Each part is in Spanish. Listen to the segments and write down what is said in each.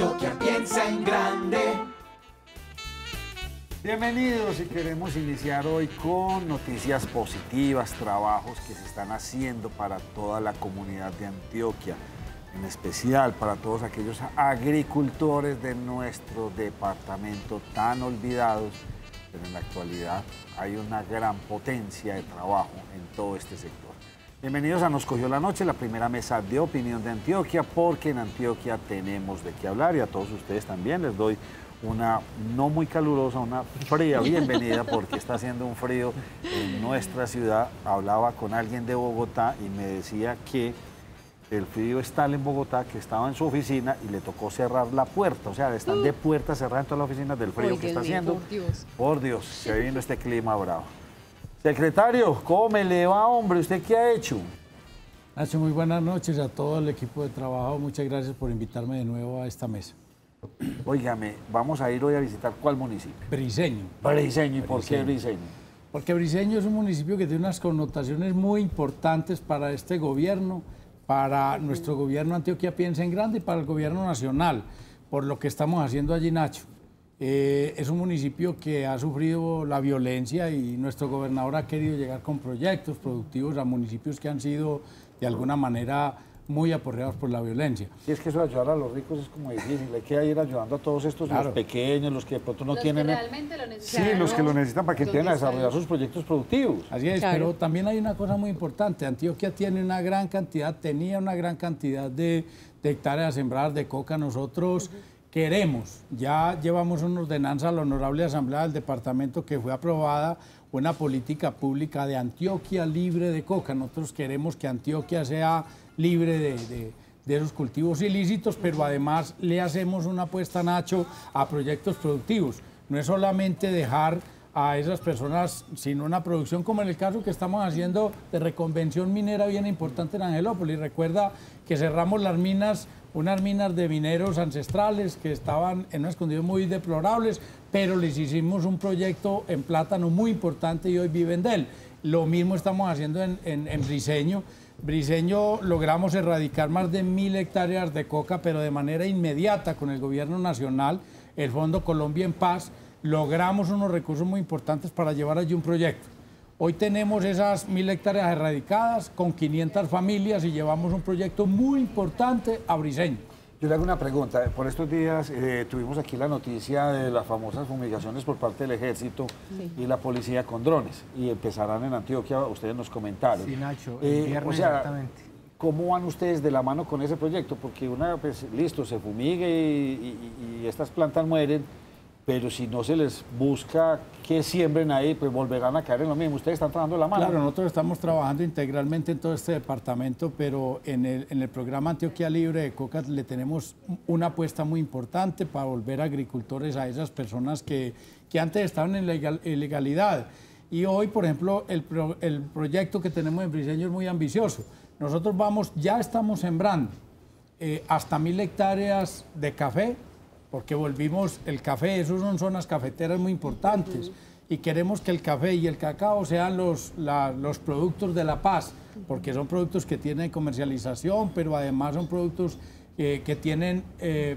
Antioquia piensa en grande. Bienvenidos y queremos iniciar hoy con noticias positivas, trabajos que se están haciendo para toda la comunidad de Antioquia, en especial para todos aquellos agricultores de nuestro departamento tan olvidados, pero en la actualidad hay una gran potencia de trabajo en todo este sector. Bienvenidos a Nos Cogió la Noche, la primera mesa de opinión de Antioquia, porque en Antioquia tenemos de qué hablar y a todos ustedes también les doy una no muy calurosa, una fría bienvenida porque está haciendo un frío en nuestra ciudad. Hablaba con alguien de Bogotá y me decía que el frío es tal en Bogotá que estaba en su oficina y le tocó cerrar la puerta. O sea, están de puerta cerrada en todas las oficinas del frío que está haciendo. Por Dios, se vino este clima bravo. Secretario, ¿cómo me le va, hombre? ¿Usted qué ha hecho? Nacho, muy buenas noches a todo el equipo de trabajo. Muchas gracias por invitarme de nuevo a esta mesa. Óigame, vamos a ir hoy a visitar ¿cuál municipio? Briceño. Briceño. ¿Y por qué Briceño? Porque Briceño es un municipio que tiene unas connotaciones muy importantes para este gobierno, para nuestro gobierno Antioquia Piensa en Grande y para el gobierno nacional, por lo que estamos haciendo allí, Nacho. Es un municipio que ha sufrido la violencia y nuestro gobernador ha querido llegar con proyectos productivos a municipios que han sido de alguna manera muy aporreados por la violencia. Sí, es que eso de ayudar a los ricos es como difícil, hay que ir ayudando a todos estos, claro, los pequeños, los que de pronto no tienen... Los que realmente lo necesitan. Sí, los que lo necesitan para que empiecen a desarrollar sus proyectos productivos. Así es, claro. Pero también hay una cosa muy importante, Antioquia tenía una gran cantidad de hectáreas sembradas de coca. Nosotros queremos, ya llevamos una ordenanza a la Honorable Asamblea del Departamento que fue aprobada, una política pública de Antioquia libre de coca. Nosotros queremos que Antioquia sea libre de esos cultivos ilícitos, pero además le hacemos una apuesta, Nacho, a proyectos productivos. No es solamente dejar a esas personas sin una producción, como en el caso que estamos haciendo de reconvención minera bien importante en Angelópolis. Recuerda que cerramos las minas, unas minas de mineros ancestrales que estaban en unas condiciones muy deplorables, pero les hicimos un proyecto en plátano muy importante y hoy viven de él. Lo mismo estamos haciendo en Briceño. Briceño logramos erradicar más de 1000 hectáreas de coca, pero de manera inmediata con el gobierno nacional, el Fondo Colombia en Paz, logramos unos recursos muy importantes para llevar allí un proyecto. Hoy tenemos esas 1000 hectáreas erradicadas con 500 familias y llevamos un proyecto muy importante a Briceño. Yo le hago una pregunta. Por estos días tuvimos aquí la noticia de las famosas fumigaciones por parte del Ejército y la policía con drones. Y empezarán en Antioquia, ustedes nos comentaron. Sí, Nacho, el viernes exactamente. ¿Cómo van ustedes de la mano con ese proyecto? Porque pues, listo, se fumigue y estas plantas mueren, pero si no se les busca que siembren ahí, pues volverán a caer en lo mismo. ¿Ustedes están trabajando de la mano? Claro, nosotros estamos trabajando integralmente en todo este departamento, pero en el programa Antioquia Libre de Coca le tenemos una apuesta muy importante para volver agricultores a esas personas que antes estaban en ilegalidad. Y hoy, por ejemplo, el proyecto que tenemos en Briceño es muy ambicioso. Nosotros ya estamos sembrando hasta 1000 hectáreas de café, porque volvimos el café, esos son zonas cafeteras muy importantes, y queremos que el café y el cacao sean los productos de la paz, porque son productos que tienen comercialización, pero además son productos que tienen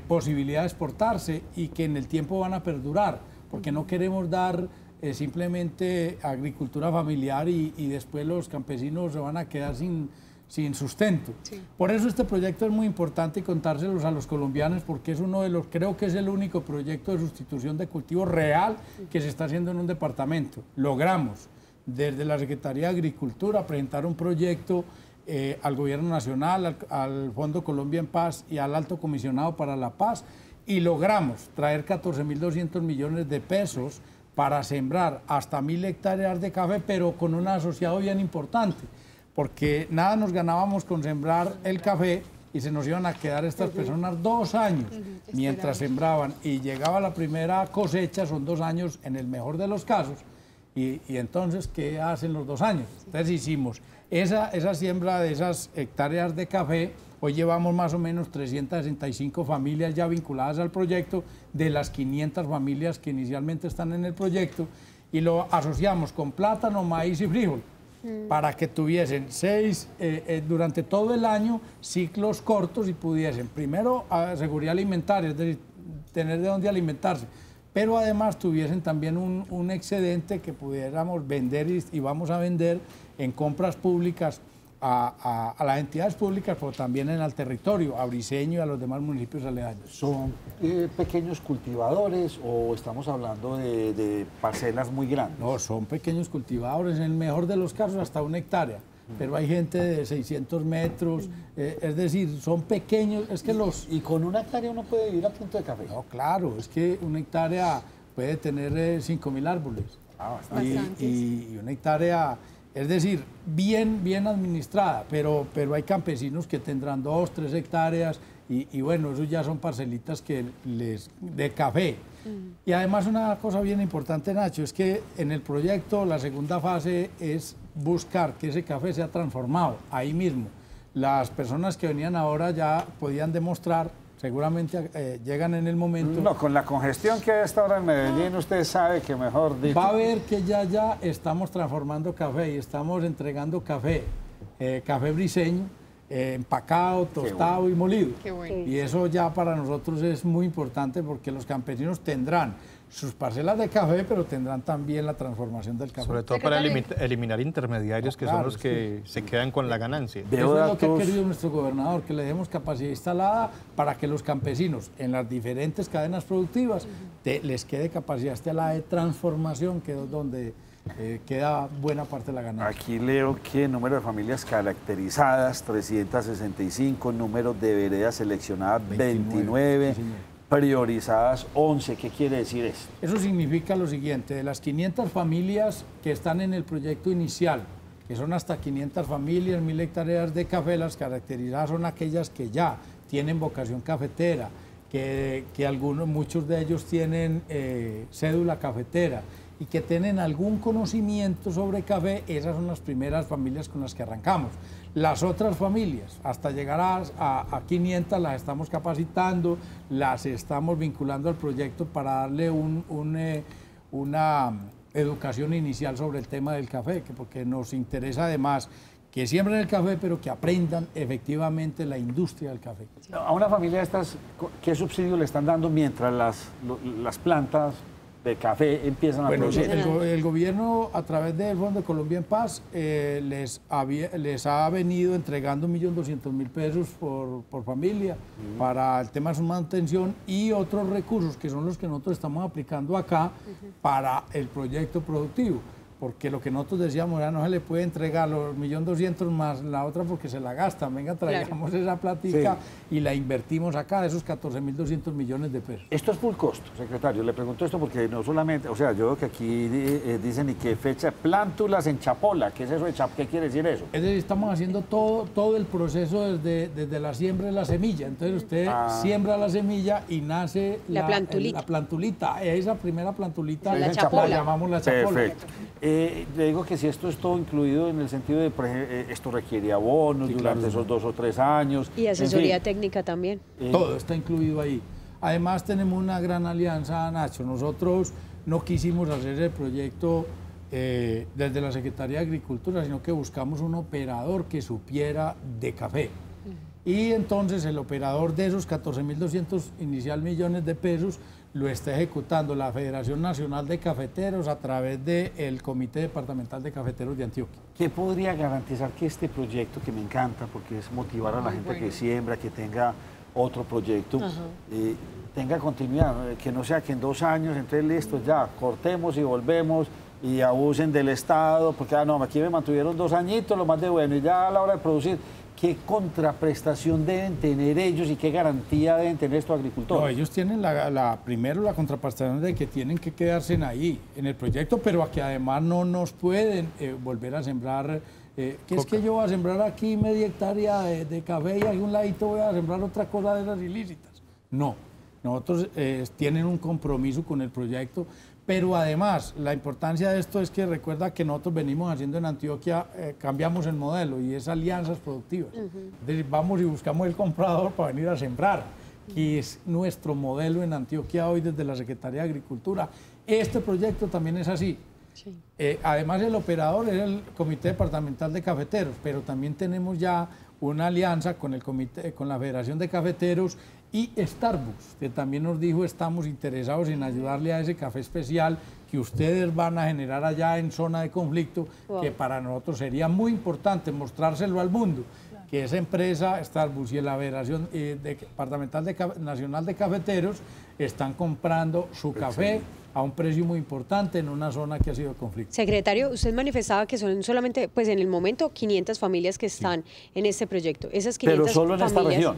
posibilidad de exportarse y que en el tiempo van a perdurar, porque no queremos dar simplemente agricultura familiar y después los campesinos se van a quedar sin sustento. Sí. Por eso este proyecto es muy importante contárselos a los colombianos, porque es creo que es el único proyecto de sustitución de cultivos real que se está haciendo en un departamento. Logramos desde la Secretaría de Agricultura presentar un proyecto al Gobierno Nacional, al Fondo Colombia en Paz y al Alto Comisionado para la Paz, y logramos traer 14.200 millones de pesos para sembrar hasta 1000 hectáreas de café, pero con un asociado bien importante, porque nada nos ganábamos con sembrar el café y se nos iban a quedar estas personas 2 años mientras sembraban, y llegaba la primera cosecha, son 2 años en el mejor de los casos, y entonces, ¿qué hacen los 2 años? Entonces hicimos esa siembra de esas hectáreas de café. Hoy llevamos más o menos 365 familias ya vinculadas al proyecto, de las 500 familias que inicialmente están en el proyecto, y lo asociamos con plátano, maíz y frijol. para que tuviesen durante todo el año ciclos cortos y pudiesen, primero, seguridad alimentaria, es decir, tener de dónde alimentarse, pero además tuviesen también un excedente que pudiéramos vender y vamos a vender en compras públicas a las entidades públicas, pero también al territorio, a Briceño y a los demás municipios aledaños. ¿Son pequeños cultivadores o estamos hablando de parcelas muy grandes? No, son pequeños cultivadores, en el mejor de los casos hasta 1 hectárea, pero hay gente de 600 metros, es decir, son pequeños, es que los... ¿Y con 1 hectárea uno puede vivir a punto de café? No, claro, es que 1 hectárea puede tener 5.000 árboles. Y 1 hectárea... Es decir, bien administrada, pero hay campesinos que tendrán 2, 3 hectáreas y bueno, eso ya son parcelitas de café. Y además una cosa bien importante, Nacho, es que en el proyecto la segunda fase es buscar que ese café sea transformado ahí mismo. Las personas que venían ahora ya podían demostrar, seguramente llegan en el momento... No, con la congestión que hay hasta ahora en Medellín, usted sabe que mejor dicho... Va a ver que ya estamos transformando café y estamos entregando café briceño, empacado, tostado y molido. Qué bueno. Y eso ya para nosotros es muy importante porque los campesinos tendrán sus parcelas de café, pero tendrán también la transformación del café. Sobre todo para eliminar intermediarios que son los que se quedan con la ganancia. Eso es lo que ha querido nuestro gobernador, que le demos capacidad instalada para que los campesinos en las diferentes cadenas productivas les quede capacidad instalada de transformación, que es donde queda buena parte de la ganancia. Aquí leo que número de familias caracterizadas, 365, número de veredas seleccionadas, 29 sí, priorizadas, 11. ¿Qué quiere decir eso? Eso significa lo siguiente: de las 500 familias que están en el proyecto inicial, que son hasta 500 familias, 1.000 hectáreas de café, las caracterizadas son aquellas que ya tienen vocación cafetera, que muchos de ellos tienen cédula cafetera y que tienen algún conocimiento sobre café. Esas son las primeras familias con las que arrancamos. Las otras familias, hasta llegar a 500, las estamos capacitando, las estamos vinculando al proyecto para darle una educación inicial sobre el tema del café, porque nos interesa además que siembren el café, pero que aprendan efectivamente la industria del café. A una familia de estas, ¿qué subsidio le están dando mientras las plantas de café empiezan a producir? El gobierno, a través del Fondo de Colombia en Paz, les ha venido entregando 1.200.000 pesos por familia para el tema de su manutención y otros recursos que son los que nosotros estamos aplicando acá para el proyecto productivo. Porque lo que nosotros decíamos, ya no se le puede entregar los 1.200.000 más la otra porque se la gastan. Venga, traigamos esa platica y la invertimos acá, esos 14.200 millones de pesos. Esto es full costo, secretario. Le pregunto esto porque no solamente, o sea, yo veo que aquí dicen y qué fecha, plántulas en chapola. ¿Qué es eso de chapola? ¿Qué quiere decir eso? Es decir, estamos haciendo todo el proceso desde la siembra de la semilla. Entonces usted siembra la semilla y nace la plantulita. Esa primera plantulita la chapola. La llamamos la chapola. Perfecto. Le digo que si esto es todo incluido en el sentido de, por ejemplo, esto requiere abonos durante esos 2 o 3 años. Y asesoría técnica también. Todo está incluido ahí. Además tenemos una gran alianza, Nacho. Nosotros no quisimos hacer el proyecto desde la Secretaría de Agricultura, sino que buscamos un operador que supiera de café. Y entonces el operador de esos 14.200 inicial millones de pesos lo está ejecutando la Federación Nacional de Cafeteros a través del Comité Departamental de Cafeteros de Antioquia. ¿Qué podría garantizar que este proyecto, que me encanta porque es motivar a la gente que siembra, que tenga otro proyecto, tenga continuidad, que no sea que en 2 años, entonces listo, ya cortemos y volvemos y abusen del Estado, porque no, aquí me mantuvieron 2 añitos, lo más de bueno, y ya a la hora de producir, ¿qué contraprestación deben tener ellos y qué garantía deben tener estos agricultores? No, ellos tienen primero la contraprestación de que tienen que quedarse ahí, en el proyecto, pero que además no nos pueden volver a sembrar. ¿Qué es que yo voy a sembrar aquí media hectárea de café y a algún ladito voy a sembrar otra cosa de esas ilícitas? No, nosotros tienen un compromiso con el proyecto. Pero además, la importancia de esto es que recuerda que nosotros venimos haciendo en Antioquia, cambiamos el modelo y es alianzas productivas. Es decir, vamos y buscamos el comprador para venir a sembrar, que es nuestro modelo en Antioquia hoy desde la Secretaría de Agricultura. Este proyecto también es así. Sí. Además, el operador es el Comité Departamental de Cafeteros, pero también tenemos ya una alianza con el comité, con la Federación de Cafeteros y Starbucks, que también nos dijo estamos interesados en ayudarle a ese café especial que ustedes van a generar allá en zona de conflicto, que para nosotros sería muy importante mostrárselo al mundo, que esa empresa, Starbucks y la Federación Departamental Nacional de Cafeteros están comprando su café a un precio muy importante en una zona que ha sido de conflicto. Secretario, usted manifestaba que son solamente, pues en el momento, 500 familias que están en este proyecto. Esas 500 Pero solo en esta familias, región.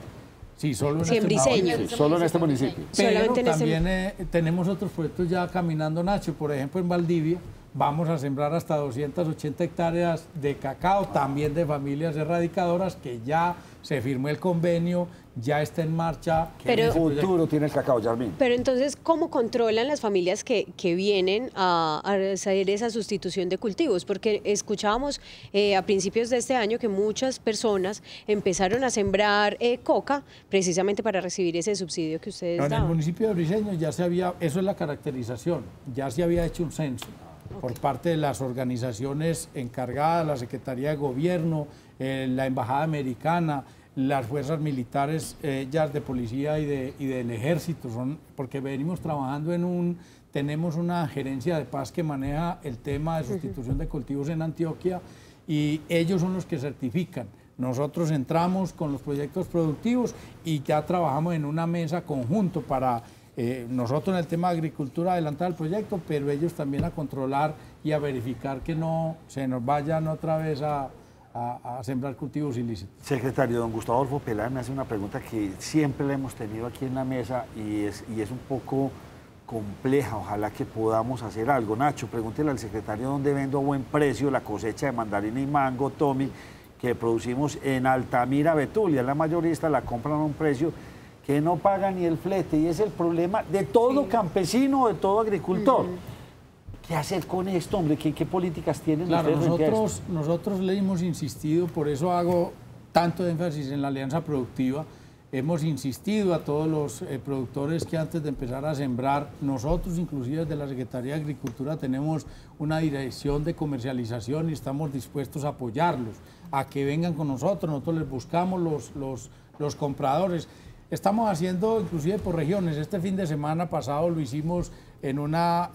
Sí, solo en Sí, en este Briceño. municipio. Solo en este municipio. Pero Solamente en ese- también tenemos otros proyectos ya caminando, Nacho. Por ejemplo, en Valdivia vamos a sembrar hasta 280 hectáreas de cacao, también de familias erradicadoras, que ya se firmó el convenio, ya está en marcha. Pero- ¿Qué futuro tiene el cacao, Yarmín? Pero entonces, ¿cómo controlan las familias que vienen a hacer esa sustitución de cultivos? Porque escuchábamos a principios de este año que muchas personas empezaron a sembrar coca precisamente para recibir ese subsidio que ustedes En el daban. municipio de Briceño ya se había, eso es la caracterización, ya se había hecho un censo por parte de las organizaciones encargadas, la Secretaría de Gobierno, la Embajada Americana, las fuerzas militares ya de policía y del ejército, porque venimos trabajando tenemos una gerencia de paz que maneja el tema de sustitución de cultivos en Antioquia y ellos son los que certifican. Nosotros entramos con los proyectos productivos y ya trabajamos en una mesa conjunto para nosotros en el tema de agricultura adelantar el proyecto, pero ellos también a controlar y a verificar que no se nos vayan otra vez a sembrar cultivos ilícitos. Secretario, don Gustavo Adolfo Peláez me hace una pregunta que siempre la hemos tenido aquí en la mesa y es un poco compleja. Ojalá que podamos hacer algo. Nacho, pregúntele al secretario dónde vendo a buen precio la cosecha de mandarina y mango, Tommy, que producimos en Altamira, Betulia. La mayorista la compran a un precio que no paga ni el flete y es el problema de todo campesino, de todo agricultor. ¿Qué hacer con esto, hombre? ¿Qué políticas tienen Claro, ustedes frente a esto? nosotros le hemos insistido, por eso hago tanto énfasis en la alianza productiva, hemos insistido a todos los productores que antes de empezar a sembrar, nosotros inclusive desde la Secretaría de Agricultura tenemos una dirección de comercialización y estamos dispuestos a apoyarlos, a que vengan con nosotros les buscamos los compradores. Estamos haciendo inclusive por regiones. Este fin de semana pasado lo hicimos en una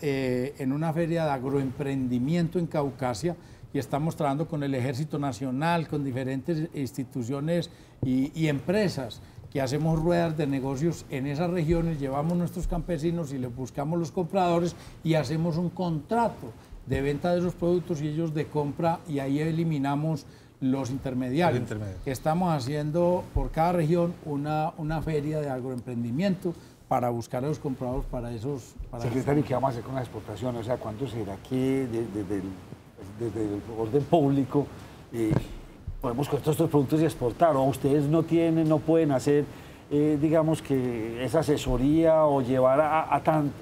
feria de agroemprendimiento en Caucasia y estamos trabajando con el Ejército Nacional, con diferentes instituciones y empresas que hacemos ruedas de negocios en esas regiones, llevamos nuestros campesinos y les buscamos los compradores y hacemos un contrato de venta de esos productos y ellos de compra y ahí eliminamos los intermediarios. Estamos haciendo por cada región una feria de agroemprendimiento para buscar a los compradores para esos... Secretario, ¿qué vamos a hacer con las exportaciones? O sea, ¿cuánto será que desde el orden público podemos coger todos estos productos y exportar? ¿O ustedes no pueden hacer, digamos, que esa asesoría o llevar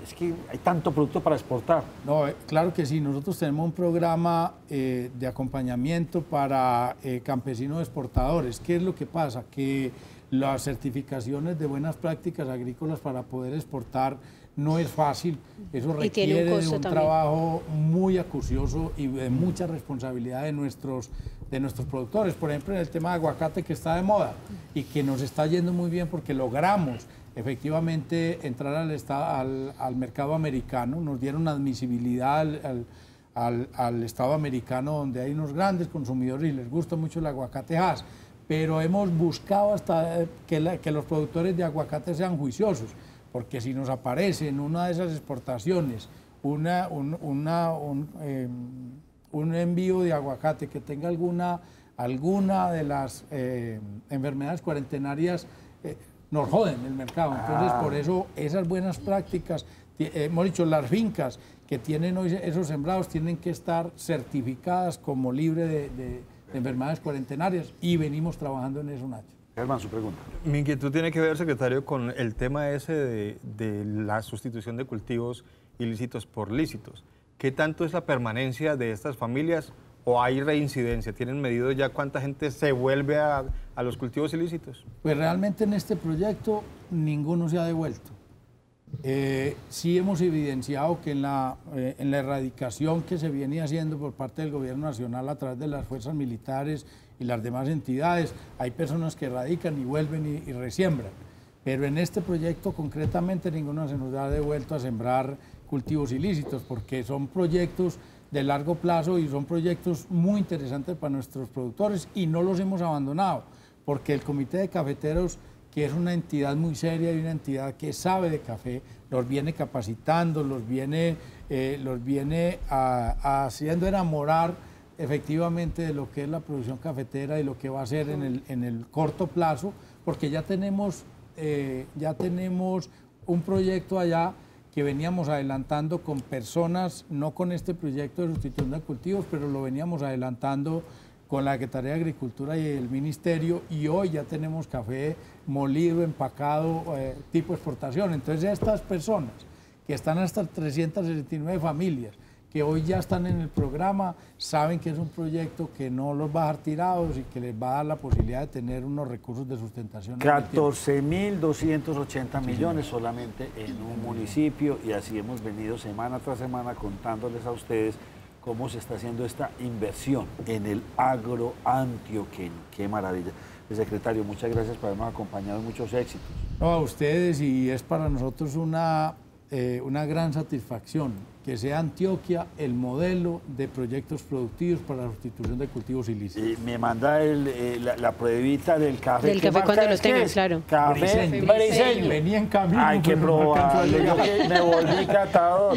es que hay tanto producto para exportar? No, claro que sí. Nosotros tenemos un programa de acompañamiento para campesinos exportadores. ¿Qué es lo que pasa? Que las certificaciones de buenas prácticas agrícolas para poder exportar no es fácil. Eso requiere de un trabajo muy acucioso y de mucha responsabilidad de nuestros productores. Por ejemplo, en el tema de aguacate que está de moda y que nos está yendo muy bien porque logramos efectivamente entrar al mercado americano, nos dieron admisibilidad al Estado americano donde hay unos grandes consumidores y les gusta mucho el aguacate Hass, pero hemos buscado hasta que los productores de aguacate sean juiciosos, porque si nos aparece en una de esas exportaciones un envío de aguacate que tenga alguna de las enfermedades cuarentenarias, nos joden el mercado. Entonces, por eso esas buenas prácticas, hemos dicho, las fincas que tienen hoy esos sembrados tienen que estar certificadas como libre de enfermedades cuarentenarias y venimos trabajando en eso, Nacho. Germán, su pregunta. Mi inquietud tiene que ver, secretario, con el tema ese de la sustitución de cultivos ilícitos por lícitos. ¿Qué tanto es la permanencia de estas familias o hay reincidencia? ¿Tienen medido ya cuánta gente se vuelve a los cultivos ilícitos? Pues realmente en este proyecto ninguno se ha devuelto. Sí hemos evidenciado que en la erradicación que se viene haciendo por parte del gobierno nacional a través de las fuerzas militares y las demás entidades, hay personas que radican y vuelven y resiembran. Pero en este proyecto concretamente ninguno se nos ha devuelto a sembrar cultivos ilícitos, porque son proyectos de largo plazo y son proyectos muy interesantes para nuestros productores y no los hemos abandonado, porque el Comité de Cafeteros, que es una entidad muy seria y una entidad que sabe de café, los viene capacitando, los viene haciendo enamorar efectivamente de lo que es la producción cafetera y lo que va a ser en el corto plazo, porque ya tenemos un proyecto allá que veníamos adelantando con personas, no con este proyecto de sustitución de cultivos, pero lo veníamos adelantando con la Secretaría de Agricultura y el Ministerio, y hoy ya tenemos café molido, empacado, tipo exportación. Entonces estas personas, que están hasta 369 familias, que hoy ya están en el programa, saben que es un proyecto que no los va a dejar tirados y que les va a dar la posibilidad de tener unos recursos de sustentación. 14.280 millones solamente en un municipio, y así hemos venido semana tras semana contándoles a ustedes cómo se está haciendo esta inversión en el agro antioqueño. ¡Qué maravilla! El secretario, muchas gracias por habernos acompañado y muchos éxitos. No, a ustedes, y es para nosotros una gran satisfacción que sea Antioquia el modelo de proyectos productivos para la sustitución de cultivos ilícitos. Me manda la pruebita del café. Del café cuando lo tengan, claro. Café briseño. Venía en camino. Hay que probarlo. Yo que me volví catador.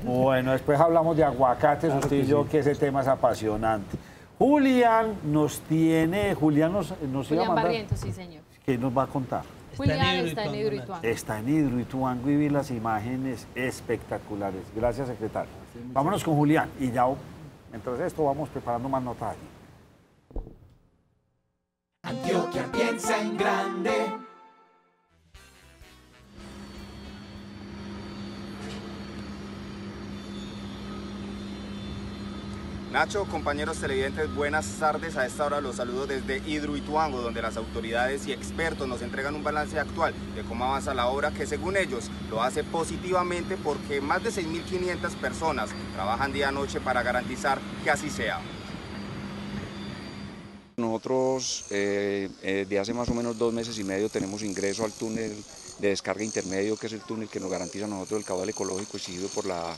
Bueno, después hablamos de aguacates, claro, usted y yo, que ese tema es apasionante. Julián nos tiene, Julián nos iba a mandar. Barrientos, sí, señor. ¿Qué nos va a contar? Julián está en Hidroituango. Está en Hidroituango y vi las imágenes espectaculares. Gracias, secretario. Vámonos con Julián y ya, mientras esto, vamos preparando más notas. Antioquia piensa en grande. Nacho, compañeros televidentes, buenas tardes. A esta hora los saludo desde Hidroituango, donde las autoridades y expertos nos entregan un balance actual de cómo avanza la obra, que según ellos lo hace positivamente porque más de 6.500 personas trabajan día y noche para garantizar que así sea. Nosotros de hace más o menos 2 meses y medio tenemos ingreso al túnel de descarga intermedio, que es el túnel que nos garantiza a nosotros el caudal ecológico exigido por la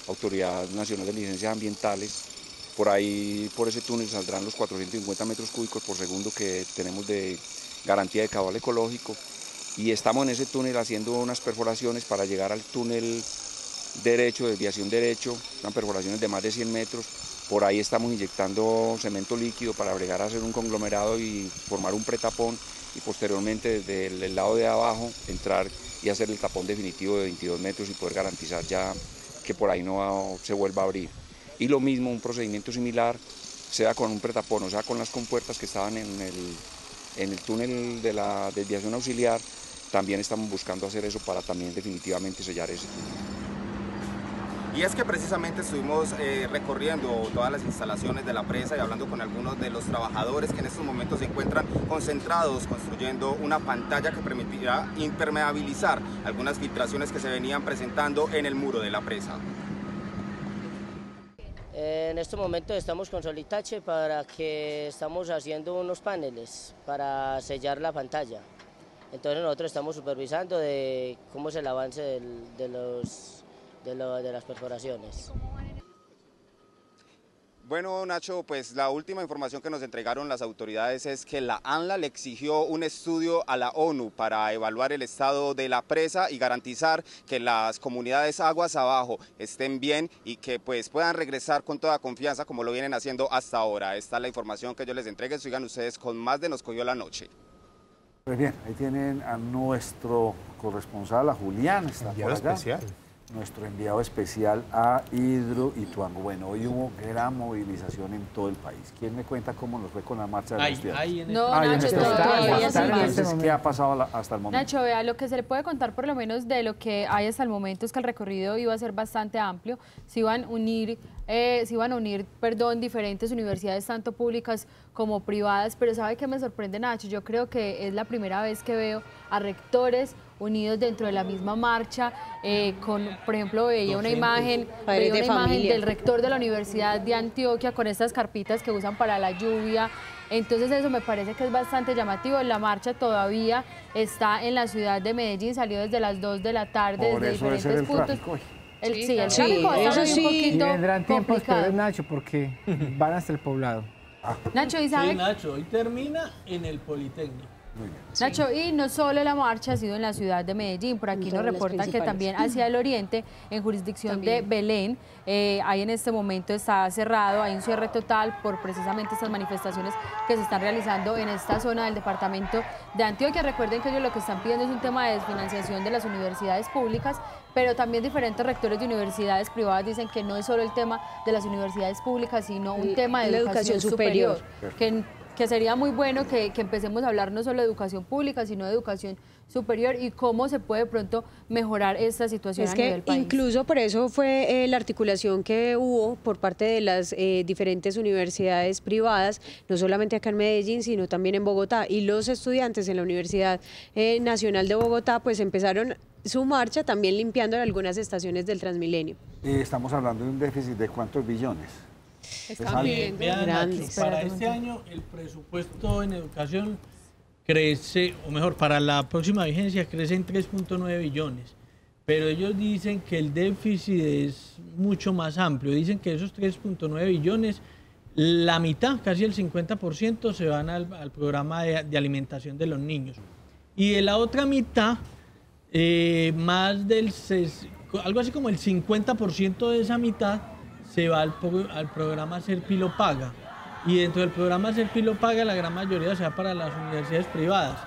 Autoridad Nacional de Licencias Ambientales. Por ahí, por ese túnel saldrán los 450 metros cúbicos por segundo que tenemos de garantía de caudal ecológico, y estamos en ese túnel haciendo unas perforaciones para llegar al túnel derecho, desviación derecho, unas perforaciones de más de 100 metros. Por ahí estamos inyectando cemento líquido para bregar a hacer un conglomerado y formar un pretapón, y posteriormente desde el lado de abajo entrar y hacer el tapón definitivo de 22 metros y poder garantizar ya que por ahí no se vuelva a abrir. Y lo mismo, un procedimiento similar, sea con un pretapón, o sea con las compuertas que estaban en el túnel de la desviación auxiliar, también estamos buscando hacer eso para también definitivamente sellar ese. Y es que precisamente estuvimos recorriendo todas las instalaciones de la presa y hablando con algunos de los trabajadores que en estos momentos se encuentran concentrados construyendo una pantalla que permitirá impermeabilizar algunas filtraciones que se venían presentando en el muro de la presa. En este momento estamos con Solitache para que estamos haciendo unos paneles para sellar la pantalla. Entonces nosotros estamos supervisando de cómo es el avance de las perforaciones. Bueno, Nacho, pues la última información que nos entregaron las autoridades es que la ANLA le exigió un estudio a la ONU para evaluar el estado de la presa y garantizar que las comunidades aguas abajo estén bien y que pues puedan regresar con toda confianza como lo vienen haciendo hasta ahora. Esta es la información que yo les entregué. Sigan ustedes con más de Nos Cogió la Noche. Pues bien, ahí tienen a nuestro corresponsal, a Julián, está por acá. Especial. Nuestro enviado especial a Hidroituango. Bueno, hoy hubo gran movilización en todo el país. ¿Quién me cuenta cómo nos fue con la marcha de los estudiantes? Nacho, todavía sigue. Entonces, ¿qué ha pasado hasta el momento? Nacho, vea, lo que se le puede contar por lo menos de lo que hay hasta el momento es que el recorrido iba a ser bastante amplio. Se iban a unir se iban a unir, diferentes universidades, tanto públicas como privadas, pero ¿sabe qué me sorprende, Nacho? Yo creo que es la primera vez que veo a rectores unidos dentro de la misma marcha, por ejemplo, veía una imagen del rector de la Universidad de Antioquia con estas carpitas que usan para la lluvia. Entonces eso me parece que es bastante llamativo. La marcha todavía está en la ciudad de Medellín, salió desde las 2 de la tarde desde diferentes puntos. El tráfico está un poquito y vendrán tiempos complicado. peores, Nacho, porque van hasta el poblado. Nacho, ¿y sabe? Sí, Nacho, hoy termina en el Politécnico. Nacho, y no solo la marcha ha sido en la ciudad de Medellín, por aquí nos reportan que también hacia el oriente, en jurisdicción de Belén, ahí en este momento está cerrado, hay un cierre total por precisamente estas manifestaciones que se están realizando en esta zona del departamento de Antioquia. Recuerden que ellos lo que están pidiendo es un tema de desfinanciación de las universidades públicas, pero también diferentes rectores de universidades privadas dicen que no es solo el tema de las universidades públicas, sino un tema de la educación superior. Que sería muy bueno que empecemos a hablar no solo de educación pública, sino de educación superior y cómo se puede pronto mejorar esta situación a nivel país. Incluso por eso fue la articulación que hubo por parte de las diferentes universidades privadas, no solamente acá en Medellín, sino también en Bogotá. Y los estudiantes en la Universidad Nacional de Bogotá pues empezaron su marcha también limpiando algunas estaciones del Transmilenio. Estamos hablando de un déficit de ¿cuántos billones? Están pidiendo grandes. Para este año el presupuesto en educación crece, o mejor, para la próxima vigencia crece en 3.9 billones. Pero ellos dicen que el déficit es mucho más amplio. Dicen que esos 3.9 billones, la mitad, casi el 50%, se van al programa de alimentación de los niños. Y de la otra mitad, más del algo así como el 50% de esa mitad se va al programa Serpilo Paga. Y dentro del programa Serpilo Paga, la gran mayoría se va para las universidades privadas.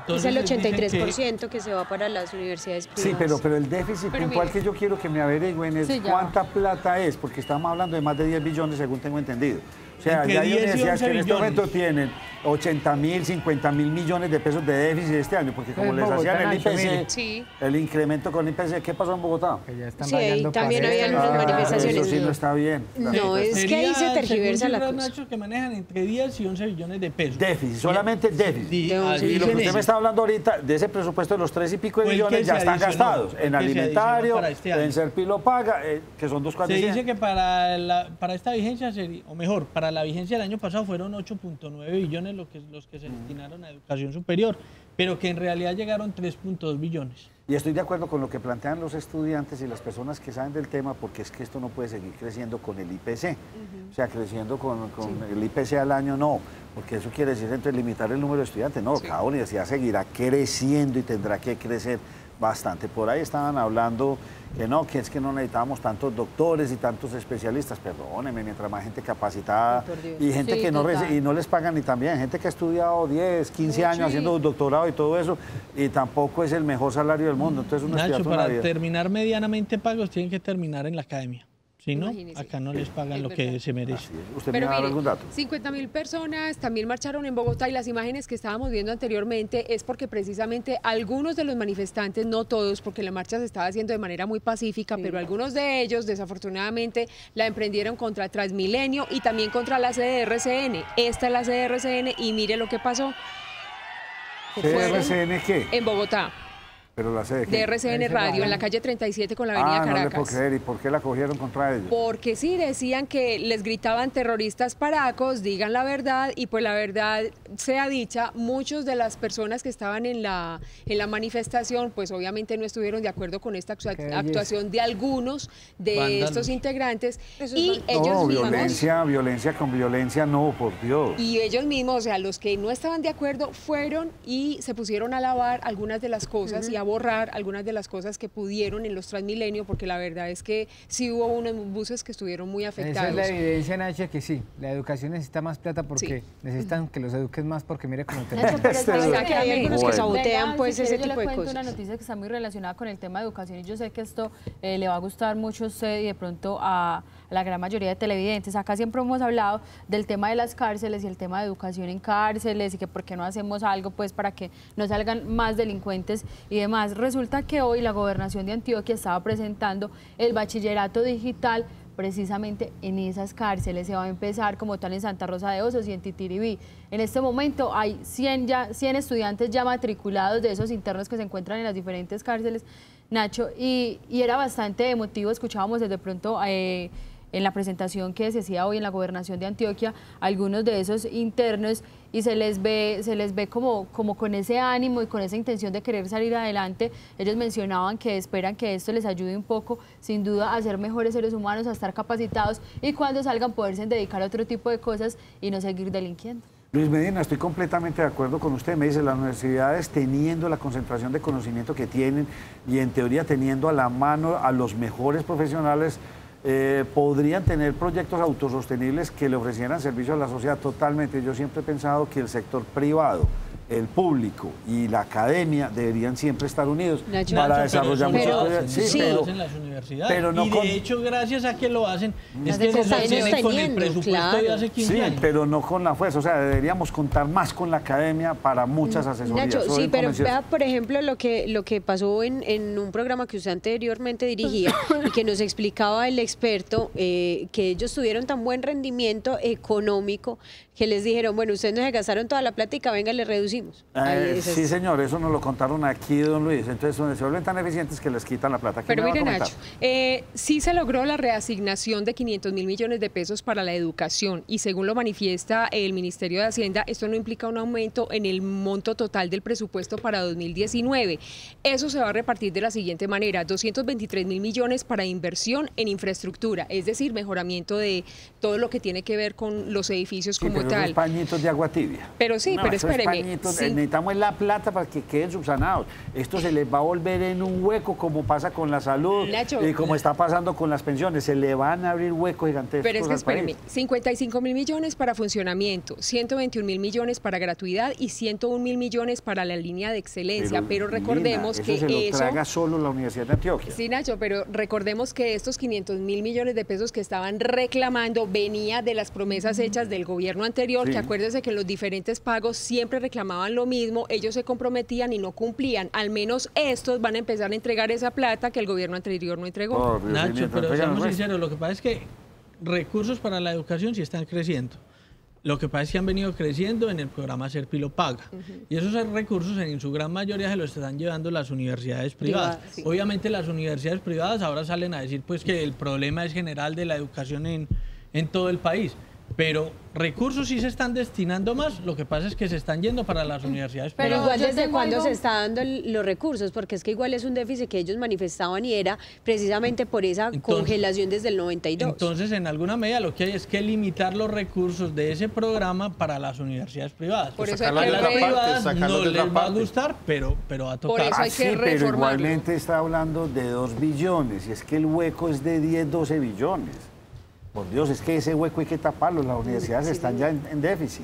Entonces, es el 83% que se va para las universidades privadas. Sí, pero el déficit puntual que yo quiero que me averigüen es cuánta plata es, porque estamos hablando de más de 10 billones, según tengo entendido. O sea, ya hay universidades que en este momento tienen 80.000, 50.000 millones de pesos de déficit este año, porque como les hacían el IPC, el incremento con el IPC, ¿qué pasó en Bogotá? Que ya están también habían unas manifestaciones. Eso sí no está bien. No, es que ahí se tergiversa la cosa. Nacho, que manejan entre 10 y 11 billones de pesos. Déficit, solamente déficit. Y lo que usted me está hablando ahorita, de ese presupuesto de los 3 y pico de billones, ya están gastados en alimentario, en Serpilo Paga, que son 2 Se dice que para esta vigencia, o mejor, para la vigencia del año pasado fueron 8.9 billones los que se destinaron a educación superior, pero que en realidad llegaron 3.2 billones. Y estoy de acuerdo con lo que plantean los estudiantes y las personas que saben del tema, porque es que esto no puede seguir creciendo con el IPC. O sea, creciendo con el IPC al año no, porque eso quiere decir entre limitar el número de estudiantes. No, cada universidad seguirá creciendo y tendrá que crecer bastante. Por ahí estaban hablando que no, que es que no necesitábamos tantos doctores y tantos especialistas. Perdónenme, mientras más gente capacitada y gente que no les pagan ni también, gente que ha estudiado 10, 15 años haciendo un doctorado y todo eso, y tampoco es el mejor salario del mundo. Entonces uno Nacho, para terminar medianamente pagos tienen que terminar en la academia. Si no, acá no les pagan lo que se merece. ¿Usted me va a dar algún dato? 50.000 personas también marcharon en Bogotá y las imágenes que estábamos viendo anteriormente es porque precisamente algunos de los manifestantes, no todos, porque la marcha se estaba haciendo de manera muy pacífica, pero algunos de ellos desafortunadamente la emprendieron contra Transmilenio y también contra la sede de RCN. Esta es la sede de RCN y mire lo que pasó. ¿RCN qué? En Bogotá. ¿Pero la sede de RCN Radio, en la calle 37 con la avenida Caracas. No le puedo creer. ¿Y por qué la cogieron contra ellos? Porque sí, decían que les gritaban terroristas paracos, digan la verdad, y pues la verdad sea dicha, muchos de las personas que estaban en la manifestación, pues obviamente no estuvieron de acuerdo con esta actuación de algunos de estos integrantes, y ellos mismos... violencia con violencia, no, por Dios. Y ellos mismos, o sea, los que no estaban de acuerdo, fueron y se pusieron a lavar algunas de las cosas y a borrar algunas de las cosas que pudieron en los Transmilenio, porque la verdad es que sí hubo unos buses que estuvieron muy afectados. Esa es la evidencia, Nacha, que sí, la educación necesita más plata porque necesitan que los eduquen más, porque mire cómo tenemos. Que hay algunos que sabotean pues ese tipo de cosas. Yo le cuento una noticia que está muy relacionada con el tema de educación y yo sé que esto le va a gustar mucho a usted y de pronto a la gran mayoría de televidentes. Acá siempre hemos hablado del tema de las cárceles y el tema de educación en cárceles y que por qué no hacemos algo pues para que no salgan más delincuentes y demás. Resulta que hoy la Gobernación de Antioquia estaba presentando el bachillerato digital precisamente en esas cárceles. Se va a empezar como tal en Santa Rosa de Osos y en Titiribí. En este momento hay 100 estudiantes ya matriculados de esos internos que se encuentran en las diferentes cárceles, Nacho, y era bastante emotivo. Escuchábamos desde pronto en la presentación que se hacía hoy en la Gobernación de Antioquia algunos de esos internos, y se les ve como con ese ánimo y con esa intención de querer salir adelante. Ellos mencionaban que esperan que esto les ayude un poco, sin duda, a ser mejores seres humanos, a estar capacitados y cuando salgan poderse dedicar a otro tipo de cosas y no seguir delinquiendo. Luis Medina, estoy completamente de acuerdo con usted. Me dice, las universidades teniendo la concentración de conocimiento que tienen y en teoría teniendo a la mano a los mejores profesionales, podrían tener proyectos autosostenibles que le ofrecieran servicio a la sociedad totalmente. Yo siempre he pensado que el sector privado, el público y la academia deberían siempre estar unidos para desarrollar muchos proyectos. En las universidades. Pero no y de hecho, gracias a que lo hacen, es que se sostiene con el presupuesto de hace 15 años. Pero no con la fuerza. O sea, deberíamos contar más con la academia para muchas asesorías. Nacho, sí, pero vea, por ejemplo, lo que pasó en un programa que usted anteriormente dirigía y que nos explicaba el experto, que ellos tuvieron tan buen rendimiento económico que les dijeron, bueno, ustedes no se gastaron toda la plática, venga, le reducimos. Sí, señor, eso nos lo contaron aquí, don Luis. Entonces, donde se vuelven tan eficientes que les quitan la plata. Pero mire, Nacho, sí se logró la reasignación de 500.000 millones de pesos para la educación y según lo manifiesta el Ministerio de Hacienda, esto no implica un aumento en el monto total del presupuesto para 2019. Eso se va a repartir de la siguiente manera: 223.000 millones para inversión en infraestructura, es decir, mejoramiento de todo lo que tiene que ver con los edificios como tal. Esos pañitos de agua tibia. Pero sí, no, pero espéreme. Necesitamos la plata para que queden subsanados. Esto se les va a volver en un hueco, como pasa con la salud, Nacho, y como está pasando con las pensiones. Se le van a abrir huecos gigantescos. Pero es que espéreme, 55.000 millones para funcionamiento, 121.000 millones para gratuidad y 101.000 millones para la línea de excelencia. Pero recordemos Lina, que eso se lo traga solo la Universidad de Antioquia. Sí, Nacho, pero recordemos que estos 500.000 millones de pesos que estaban reclamando venía de las promesas hechas del gobierno anterior, que acuérdense que en los diferentes pagos siempre reclamaban lo mismo, ellos se comprometían y no cumplían. Al menos estos van a empezar a entregar esa plata que el gobierno anterior no entregó. Nacho, pero seamos sinceros, lo que pasa es que recursos para la educación sí están creciendo. Lo que pasa es que han venido creciendo en el programa Serpilo Paga. Y esos recursos en su gran mayoría se los están llevando las universidades privadas. Obviamente las universidades privadas ahora salen a decir pues que el problema es general de la educación en todo el país. Pero recursos sí se están destinando más, lo que pasa es que se están yendo para las universidades privadas. Pero igual, ¿desde cuándo se está dando los recursos? Porque es que igual es un déficit que ellos manifestaban y era precisamente por esa congelación desde el 92. Entonces, en alguna medida lo que hay es que limitar los recursos de ese programa para las universidades privadas. Por eso a las privadas no les va a gustar, pero va a tocar. Por eso hay que pero igualmente está hablando de 2 billones y es que el hueco es de 10, 12 billones. Por Dios, es que ese hueco hay que taparlo, las universidades están ya en déficit.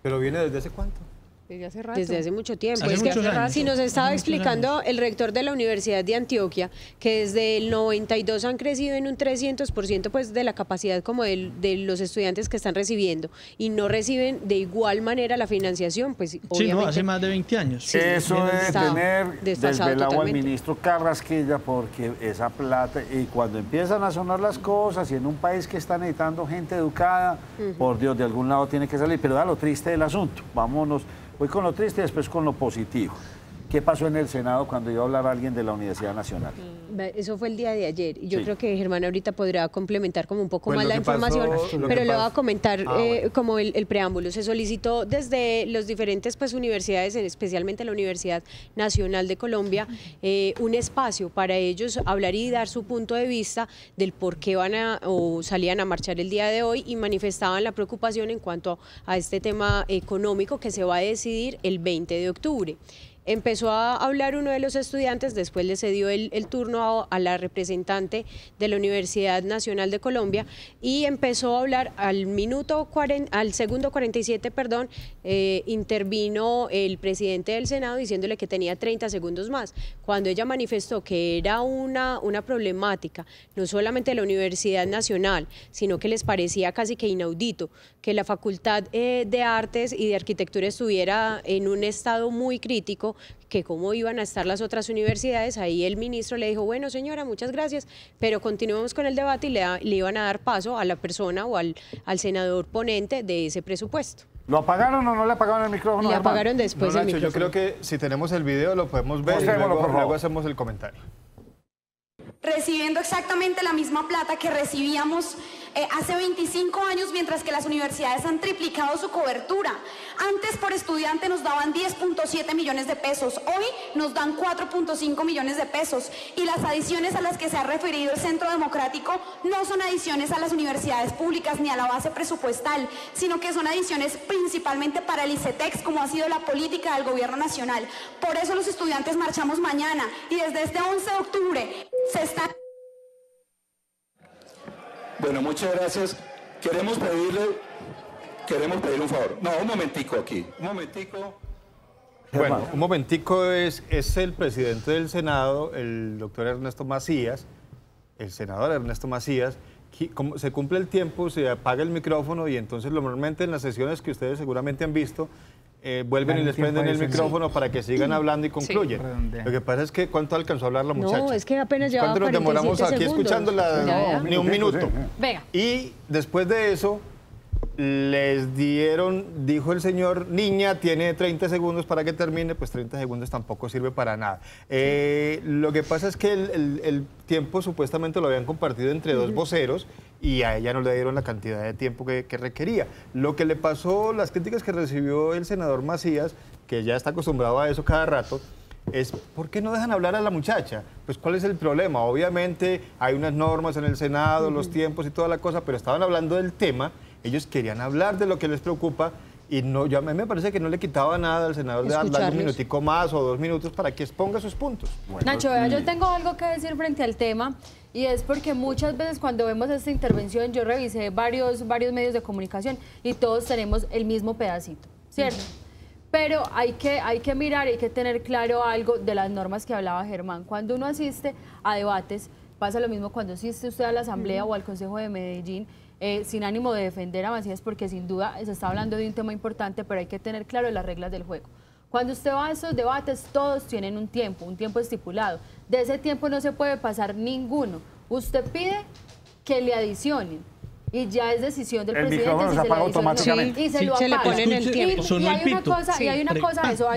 ¿Pero viene desde hace cuánto? Desde hace rato. Desde hace mucho tiempo. Hace muchos años. Si nos estaba explicando el rector de la Universidad de Antioquia que desde el 92 han crecido en un 300% pues, de la capacidad como de los estudiantes que están recibiendo y no reciben de igual manera la financiación, pues obviamente. Sí, no, hace más de 20 años. Sí, eso debe tener desvelado al ministro Carrasquilla porque esa plata, y cuando empiezan a sonar las cosas y en un país que está necesitando gente educada, por Dios, de algún lado tiene que salir. Pero da lo triste del asunto, vámonos. Voy con lo triste y después con lo positivo. ¿Qué pasó en el Senado cuando iba a hablar alguien de la Universidad Nacional? Eso fue el día de ayer y yo creo que Germán ahorita podrá complementar como un poco más la información, pero le voy a comentar como el preámbulo. Se solicitó desde las diferentes pues, universidades, especialmente la Universidad Nacional de Colombia, un espacio para ellos hablar y dar su punto de vista del por qué salían a marchar el día de hoy y manifestaban la preocupación en cuanto a este tema económico que se va a decidir el 20 de octubre. Empezó a hablar uno de los estudiantes, después le cedió el turno a la representante de la Universidad Nacional de Colombia y empezó a hablar al segundo 47, intervino el presidente del Senado diciéndole que tenía 30 segundos más. Cuando ella manifestó que era una problemática, no solamente de la Universidad Nacional, sino que les parecía casi que inaudito que la Facultad de Artes y de Arquitectura estuviera en un estado muy crítico, dijo que cómo iban a estar las otras universidades, ahí el ministro le dijo, bueno señora, muchas gracias, pero continuemos con el debate y le iban a dar paso a la persona o al senador ponente de ese presupuesto. ¿Lo apagaron o no le apagaron el micrófono? Le apagaron después el micrófono. Yo creo que si tenemos el video lo podemos ver y luego hacemos el comentario. Recibiendo exactamente la misma plata que recibíamos hace 25 años, mientras que las universidades han triplicado su cobertura. Antes por estudiante nos daban 10.7 millones de pesos, hoy nos dan 4.5 millones de pesos, y las adiciones a las que se ha referido el Centro Democrático no son adiciones a las universidades públicas ni a la base presupuestal, sino que son adiciones principalmente para el ICETEX, como ha sido la política del gobierno nacional. Por eso los estudiantes marchamos mañana, y desde este 11 de octubre se está... Bueno, muchas gracias. Queremos pedir un favor. No, un momentico aquí. Un momentico. Bueno, un momentico es el presidente del Senado, el doctor Ernesto Macías, el senador Ernesto Macías. Como se cumple el tiempo, se apaga el micrófono y entonces normalmente en las sesiones que ustedes seguramente han visto, vuelven y les prenden el micrófono para que sigan hablando y concluyen. Sí. Lo que pasa es que ¿cuánto alcanzó a hablar la muchacha? No, es que apenas llevaba 47 segundos. ¿Cuánto nos demoramos aquí escuchándola? Ni un minuto. Venga. Y después de eso, dijo el señor, niña, tiene 30 segundos para que termine, pues 30 segundos tampoco sirve para nada. Lo que pasa es que el tiempo supuestamente lo habían compartido entre dos voceros y a ella no le dieron la cantidad de tiempo que requería. Lo que le pasó, las críticas que recibió el senador Macías, que ya está acostumbrado a eso cada rato, es ¿por qué no dejan hablar a la muchacha? Pues ¿cuál es el problema? Obviamente hay unas normas en el Senado, los tiempos y toda la cosa, pero estaban hablando del tema, ellos querían hablar de lo que les preocupa y no, a mí me parece que no le quitaba nada al senador de darle un minutico más o 2 minutos para que exponga sus puntos. Bueno, Nacho, yo tengo algo que decir frente al tema y es porque muchas veces cuando vemos esta intervención, yo revisé varios medios de comunicación y todos tenemos el mismo pedacito, ¿cierto? Pero hay que mirar, hay que tener claro algo de las normas que hablaba Germán. Cuando uno asiste a debates, pasa lo mismo cuando asiste usted a la Asamblea o al Consejo de Medellín, sin ánimo de defender a Macías, porque sin duda se está hablando de un tema importante, pero hay que tener claro las reglas del juego. Cuando usted va a esos debates, todos tienen un tiempo estipulado. De ese tiempo no se puede pasar ninguno. Usted pide que le adicionen y ya es decisión del presidente si se le adiciona y se lo apaga. ponen el tiempo. Y hay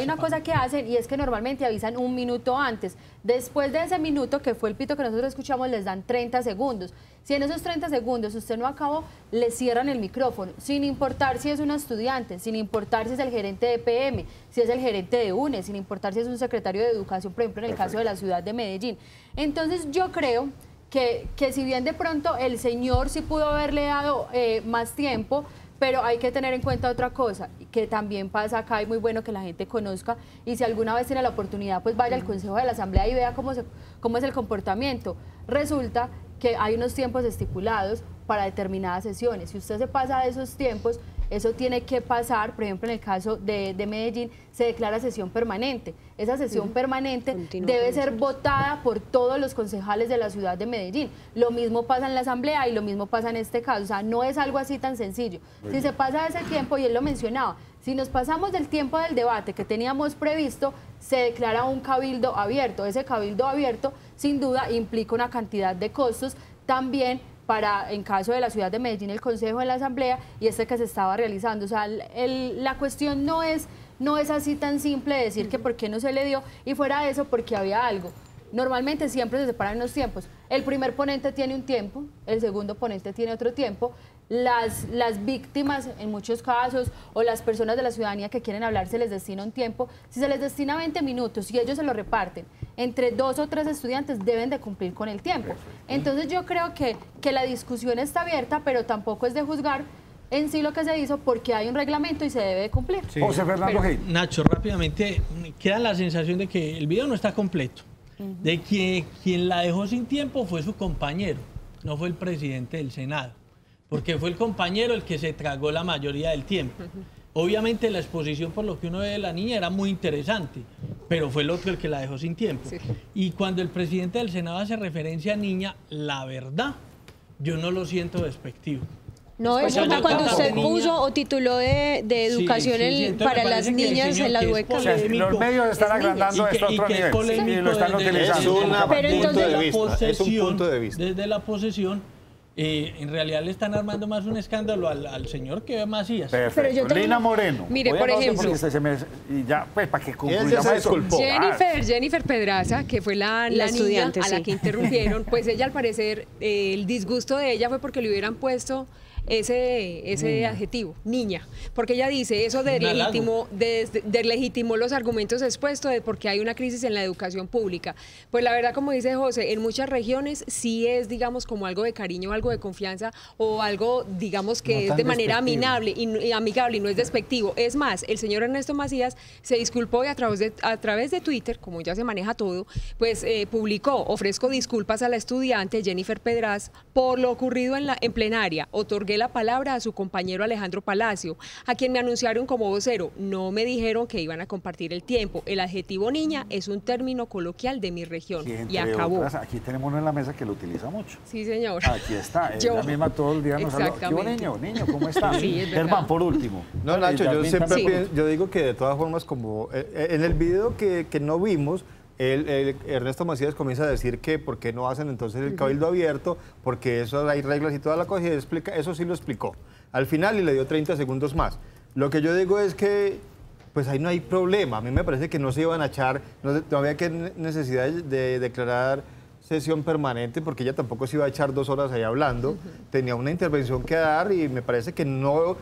una cosa que hacen y es que normalmente avisan un minuto antes. Después de ese minuto, que fue el pito que nosotros escuchamos, les dan 30 segundos. Si en esos 30 segundos usted no acabó, le cierran el micrófono, sin importar si es un estudiante, sin importar si es el gerente de PM, si es el gerente de UNE, sin importar si es un secretario de Educación, por ejemplo, en el caso de la ciudad de Medellín. Entonces yo creo que si bien de pronto el señor sí pudo haberle dado más tiempo, pero hay que tener en cuenta otra cosa, que también pasa acá y muy bueno que la gente conozca, y si alguna vez tiene la oportunidad, pues vaya al Consejo de la Asamblea y vea cómo es el comportamiento. Resulta que hay unos tiempos estipulados para determinadas sesiones. Si usted se pasa de esos tiempos, eso tiene que pasar, por ejemplo, en el caso de Medellín, se declara sesión permanente. Esa sesión permanente debe ser votada por todos los concejales de la ciudad de Medellín. Lo mismo pasa en la Asamblea y lo mismo pasa en este caso. O sea, no es algo así tan sencillo. Si se pasa de ese tiempo, y él lo mencionaba, si nos pasamos del tiempo del debate que teníamos previsto, se declara un cabildo abierto. Ese cabildo abierto, sin duda, implica una cantidad de costos también para, en caso de la ciudad de Medellín, el Consejo de la Asamblea y este que se estaba realizando. O sea, la cuestión no es así tan simple de decir que por qué no se le dio, y fuera de eso porque había algo. Normalmente siempre se separan los tiempos. El primer ponente tiene un tiempo, el segundo ponente tiene otro tiempo. Las víctimas, en muchos casos, o las personas de la ciudadanía que quieren hablar, se les destina un tiempo. Si se les destina 20 minutos y ellos se lo reparten entre 2 o 3 estudiantes, deben de cumplir con el tiempo. Entonces yo creo que la discusión está abierta, pero tampoco es de juzgar en sí lo que se hizo, porque hay un reglamento y se debe de cumplir. Sí. José Fernando Gil. Nacho, rápidamente, queda la sensación de que el video no está completo, de que quien la dejó sin tiempo fue su compañero, no fue el presidente del Senado, porque fue el compañero el que se tragó la mayoría del tiempo. Obviamente la exposición, por lo que uno ve de la niña, era muy interesante, pero fue el otro el que la dejó sin tiempo. Sí. Y cuando el presidente del Senado hace referencia a niña, la verdad, yo no lo siento despectivo. No, es como cuando usted puso o tituló de educación para las niñas en la UECA. O sea, los medios están agrandando esto a otro nivel y lo están utilizando. Es un punto de vista. Desde la posesión, en realidad le están armando más un escándalo al señor que Macías. Perfecto. Lina Moreno. Mire, por ejemplo. Y ya, pues, para que concluyamos. Jennifer Pedraza, que fue la niña a la que interrumpieron, pues ella al parecer, el disgusto de ella fue porque le hubieran puesto ese adjetivo, niña, porque ella dice eso deslegitimó los argumentos expuestos de por qué hay una crisis en la educación pública. Pues la verdad, como dice José, en muchas regiones sí es, digamos, como algo de cariño, algo de confianza o algo, digamos, que es de manera amigable y no es despectivo. Es más, el señor Ernesto Macías se disculpó y a través de Twitter, como ya se maneja todo, pues publicó: ofrezco disculpas a la estudiante Jennifer Pedraza por lo ocurrido en plenaria. Otorgué la palabra a su compañero Alejandro Palacio, a quien me anunciaron como vocero. No me dijeron que iban a compartir el tiempo. El adjetivo niña es un término coloquial de mi región. Sí, y acabó. Otras, aquí tenemos uno en la mesa que lo utiliza mucho. Sí, señor. Aquí está. Ella misma todo el día nos habla. Niño, ¿cómo está? Sí, Germán, por último. No, Nacho, yo digo que de todas formas, como en el video que no vimos, Ernesto Macías comienza a decir que por qué no hacen entonces el cabildo abierto, porque eso hay reglas y toda la cosa, y eso sí lo explicó al final y le dio 30 segundos más. Lo que yo digo es que pues ahí no hay problema. A mí me parece que no se iban a echar, no había necesidad de declarar sesión permanente, porque ella tampoco se iba a echar 2 horas ahí hablando. Tenía una intervención que dar y me parece que no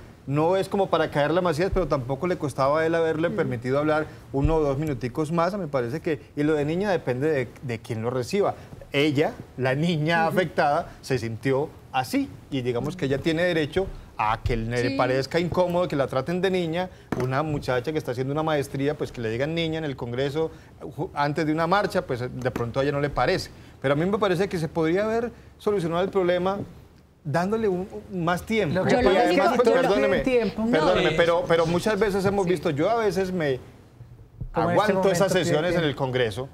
es como para caerle a Macías, pero tampoco le costaba a él haberle permitido hablar 1 o 2 minuticos más. Me parece que, y lo de niña depende de quién lo reciba. Ella, la niña afectada, se sintió así, y digamos que ella tiene derecho a que le parezca incómodo que la traten de niña. Una muchacha que está haciendo una maestría, pues que le digan niña en el Congreso antes de una marcha, pues de pronto a ella no le parece. Pero a mí me parece que se podría haber solucionado el problema dándole más tiempo. Perdóneme, pero muchas veces hemos visto, yo a veces me aguanto esas sesiones en el Congreso,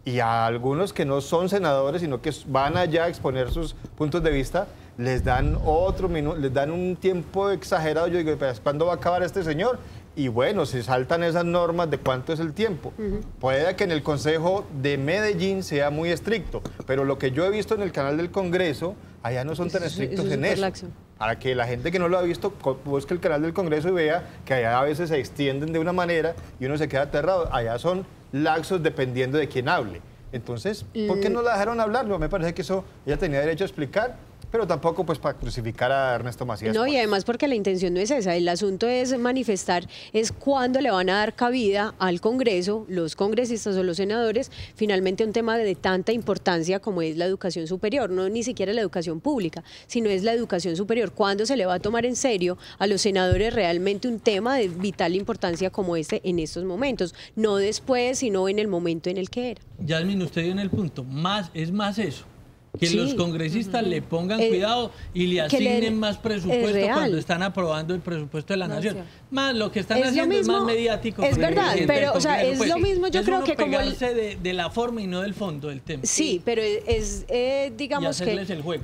y a algunos que no son senadores, sino que van allá a exponer sus puntos de vista, les dan otro minuto, les dan un tiempo exagerado. Yo digo, ¿cuándo va a acabar este señor? Y bueno, se saltan esas normas de cuánto es el tiempo. Puede que en el Consejo de Medellín sea muy estricto, pero lo que yo he visto en el canal del Congreso, allá no son tan estrictos en eso. Para que la gente que no lo ha visto busque el canal del Congreso y vea que allá a veces se extienden de una manera y uno se queda aterrado. Allá son laxos dependiendo de quién hable. Entonces, ¿por qué no la dejaron hablar? No, me parece que eso ella tenía derecho a explicar, pero tampoco pues para crucificar a Ernesto Macías. No, y además porque la intención no es esa, el asunto es manifestar, es cuándo le van a dar cabida al Congreso, los congresistas o los senadores, finalmente un tema de tanta importancia como es la educación superior, no ni siquiera la educación pública, sino es la educación superior. ¿Cuándo se le va a tomar en serio a los senadores realmente un tema de vital importancia como este en estos momentos? No después, sino en el momento en el que era. Yasmin, usted dio en el punto, es más eso. Que los congresistas le pongan cuidado y le asignen más presupuesto cuando están aprobando el presupuesto de la nación. Más lo que están haciendo es más mediático. Es verdad, pero o sea, es lo mismo, yo creo que como pegarse de la forma y no del fondo del tema. Sí, pero es digamos y hacerles el juego.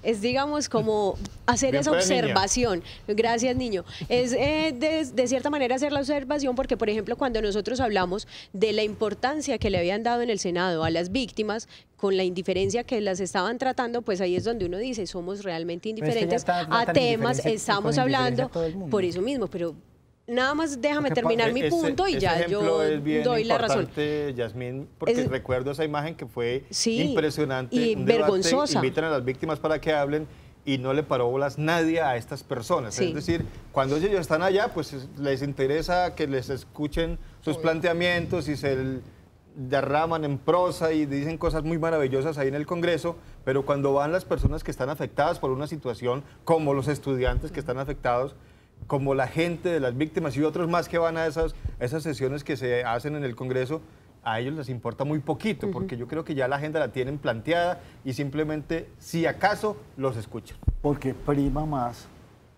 Es, digamos, como hacer esa observación. Gracias, niño. Es de cierta manera hacer la observación porque, por ejemplo, cuando nosotros hablamos de la importancia que le habían dado en el Senado a las víctimas, con la indiferencia que las estaban tratando, pues ahí es donde uno dice, somos realmente indiferentes a temas, estamos hablando por eso mismo, pero nada más déjame terminar mi punto y ya yo doy la razón. Yasmin, porque recuerdo esa imagen que fue impresionante y vergonzosa. Invitan a las víctimas para que hablen y no le paró bolas nadie a estas personas. Es decir, cuando ellos están allá, pues les interesa que les escuchen sus planteamientos y se derraman en prosa y dicen cosas muy maravillosas ahí en el Congreso, pero cuando van las personas que están afectadas por una situación, como los estudiantes que están afectados, como la gente de las víctimas y otros más que van a esas sesiones que se hacen en el Congreso, a ellos les importa muy poquito, porque yo creo que ya la agenda la tienen planteada y simplemente, si acaso, los escuchan. Porque prima más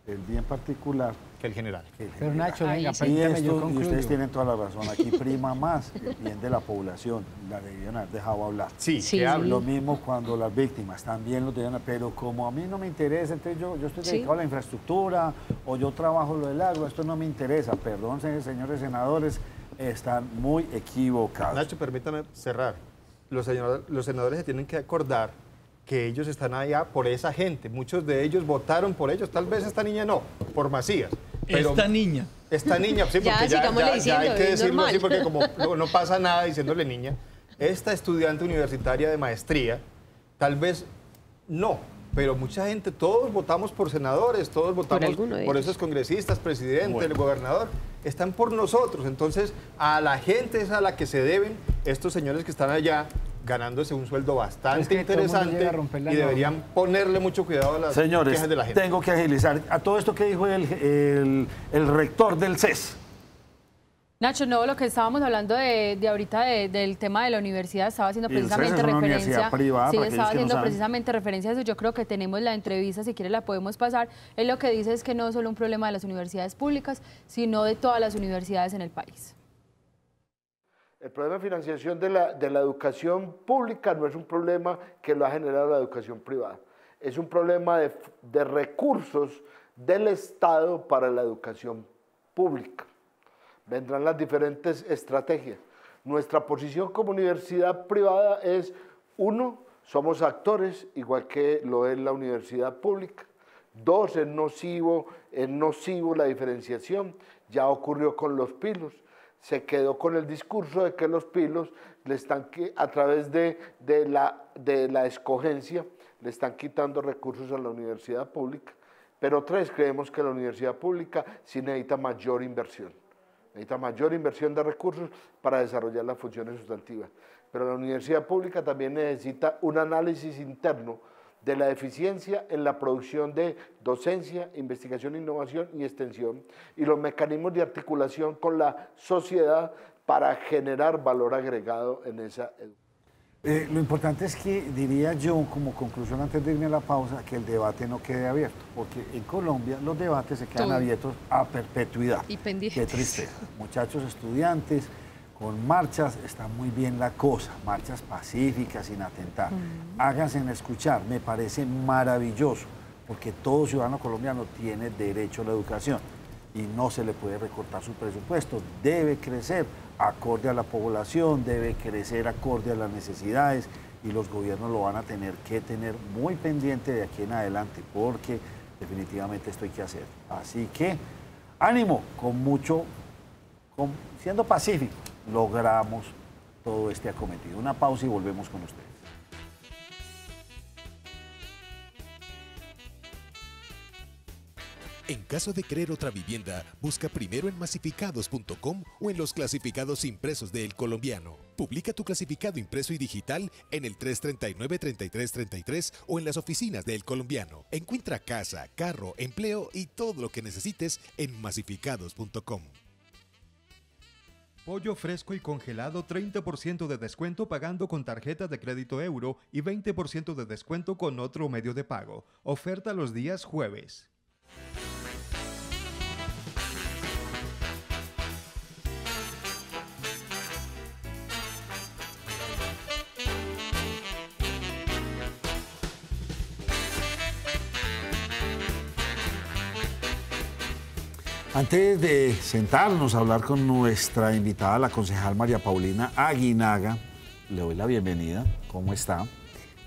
el bien particular que el general. Pero Nacho, venga, y permítame, yo concluyo. ustedes tienen toda la razón, aquí prima más el bien de la población, la debían haber dejado hablar. Sí, que hable. Lo mismo cuando las víctimas también lo debían, pero como a mí no me interesa, entonces yo estoy dedicado a la infraestructura o yo trabajo lo del agro, esto no me interesa, perdón señores senadores, están muy equivocados. Nacho, permítame cerrar. Los senadores se tienen que acordar que ellos están allá por esa gente. Muchos de ellos votaron por ellos. Tal vez esta niña no, por Macías. Pero esta niña, sí, porque ya hay que decirlo normal. así, porque como no pasa nada diciéndole niña. Esta estudiante universitaria de maestría, tal vez no, pero mucha gente, todos votamos por senadores, todos votamos por esos congresistas, presidente, el gobernador, están por nosotros. Entonces, a la gente es a la que se deben estos señores que están allá ganándose un sueldo bastante interesante y deberían ponerle mucho cuidado a las quejas de la gente. Tengo que agilizar. A todo esto que dijo el rector del CES. Nacho, no, lo que estábamos hablando de ahorita del tema de la universidad, estaba haciendo precisamente referencia privada, sí, estaba haciendo precisamente referencia a eso. Yo creo que tenemos la entrevista, si quiere la podemos pasar. Él lo que dice es que no es solo un problema de las universidades públicas, sino de todas las universidades en el país. El problema de financiación de la educación pública no es un problema que lo ha generado la educación privada, es un problema de recursos del Estado para la educación pública. Vendrán las diferentes estrategias. Nuestra posición como universidad privada es, uno, somos actores, igual que lo es la universidad pública. Dos, es nocivo la diferenciación, ya ocurrió con los pilos. Se quedó con el discurso de que los pilos le están, a través de la escogencia, le están quitando recursos a la universidad pública. Pero tres, creemos que la universidad pública sí necesita mayor inversión. Necesita mayor inversión de recursos para desarrollar las funciones sustantivas. Pero la universidad pública también necesita un análisis interno de la eficiencia en la producción de docencia, investigación, innovación y extensión, y los mecanismos de articulación con la sociedad para generar valor agregado en esa educación. Lo importante es que, diría yo, como conclusión antes de irme a la pausa, que el debate no quede abierto, porque en Colombia los debates se quedan abiertos a perpetuidad. Y pendientes. Qué tristeza. Muchachos estudiantes, con marchas está muy bien la cosa, marchas pacíficas, sin atentar. Háganse en escuchar, me parece maravilloso, porque todo ciudadano colombiano tiene derecho a la educación y no se le puede recortar su presupuesto, debe crecer acorde a la población, debe crecer acorde a las necesidades y los gobiernos lo van a tener que tener muy pendiente de aquí en adelante, porque definitivamente esto hay que hacer. Así que, ánimo, siendo pacífico, logramos todo este acometido. Una pausa y volvemos con ustedes. En caso de querer otra vivienda, busca primero en masificados.com o en los clasificados impresos de El Colombiano. Publica tu clasificado impreso y digital en el 339-3333 o en las oficinas de El Colombiano. Encuentra casa, carro, empleo y todo lo que necesites en masificados.com. Pollo fresco y congelado, 30% de descuento pagando con tarjeta de crédito euro y 20% de descuento con otro medio de pago. Oferta los días jueves. Antes de sentarnos a hablar con nuestra invitada, la concejal María Paulina Aguinaga, le doy la bienvenida. ¿Cómo está?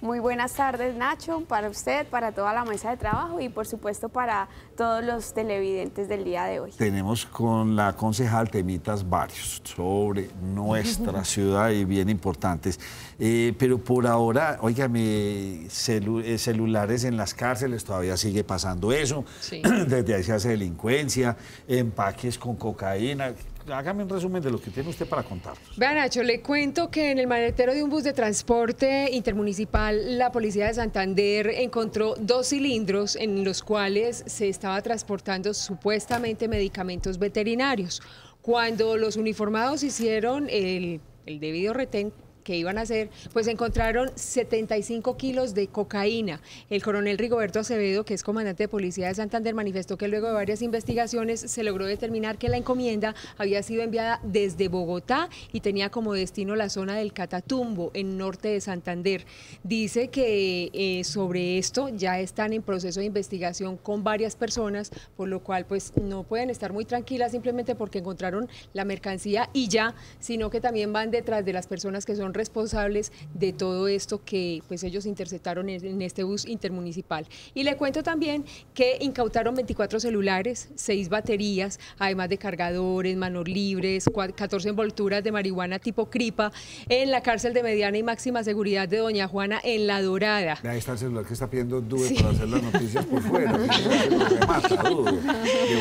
Muy buenas tardes, Nacho, para usted, para toda la mesa de trabajo y por supuesto para todos los televidentes del día de hoy. Tenemos con la concejal temitas varios sobre nuestra ciudad y bien importantes. Pero por ahora, óigame, celulares en las cárceles, todavía sigue pasando eso. Sí. Desde ahí se hace delincuencia, empaques con cocaína. Hágame un resumen de lo que tiene usted para contarnos. Vea, Nacho, le cuento que en el maletero de un bus de transporte intermunicipal, la policía de Santander encontró 2 cilindros en los cuales se estaba transportando supuestamente medicamentos veterinarios. Cuando los uniformados hicieron el debido retén, que iban a hacer, pues encontraron 75 kilos de cocaína. El coronel Rigoberto Acevedo, que es comandante de policía de Santander, manifestó que luego de varias investigaciones se logró determinar que la encomienda había sido enviada desde Bogotá y tenía como destino la zona del Catatumbo, en norte de Santander. Dice que sobre esto ya están en proceso de investigación con varias personas, por lo cual pues no pueden estar muy tranquilas simplemente porque encontraron la mercancía y ya, sino que también van detrás de las personas que son responsables de todo esto que pues ellos interceptaron en este bus intermunicipal. Y le cuento también que incautaron 24 celulares, 6 baterías, además de cargadores, manos libres, 14 envolturas de marihuana tipo cripa en la cárcel de mediana y máxima seguridad de Doña Juana en La Dorada. Ahí está el celular que está pidiendo Dube para hacer las noticias por fuera. De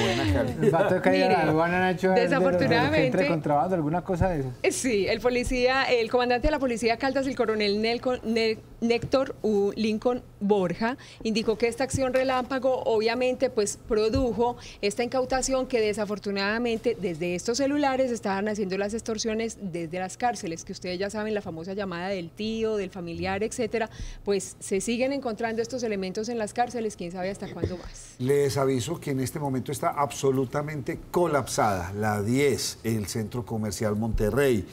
buena calidad. Va a tocar ir a la aduana, Nacho, desafortunadamente, entre contrabando, alguna cosa de eso. Sí, el comandante de la policía Caldas, el coronel Néctor Lincoln Borja, indicó que esta acción relámpago obviamente pues produjo esta incautación que desafortunadamente desde estos celulares estaban haciendo las extorsiones desde las cárceles, que ustedes ya saben, la famosa llamada del tío, del familiar, etcétera, pues se siguen encontrando estos elementos en las cárceles, quién sabe hasta cuándo más. Les aviso que en este momento está absolutamente colapsada la 10, el Centro Comercial Monterrey,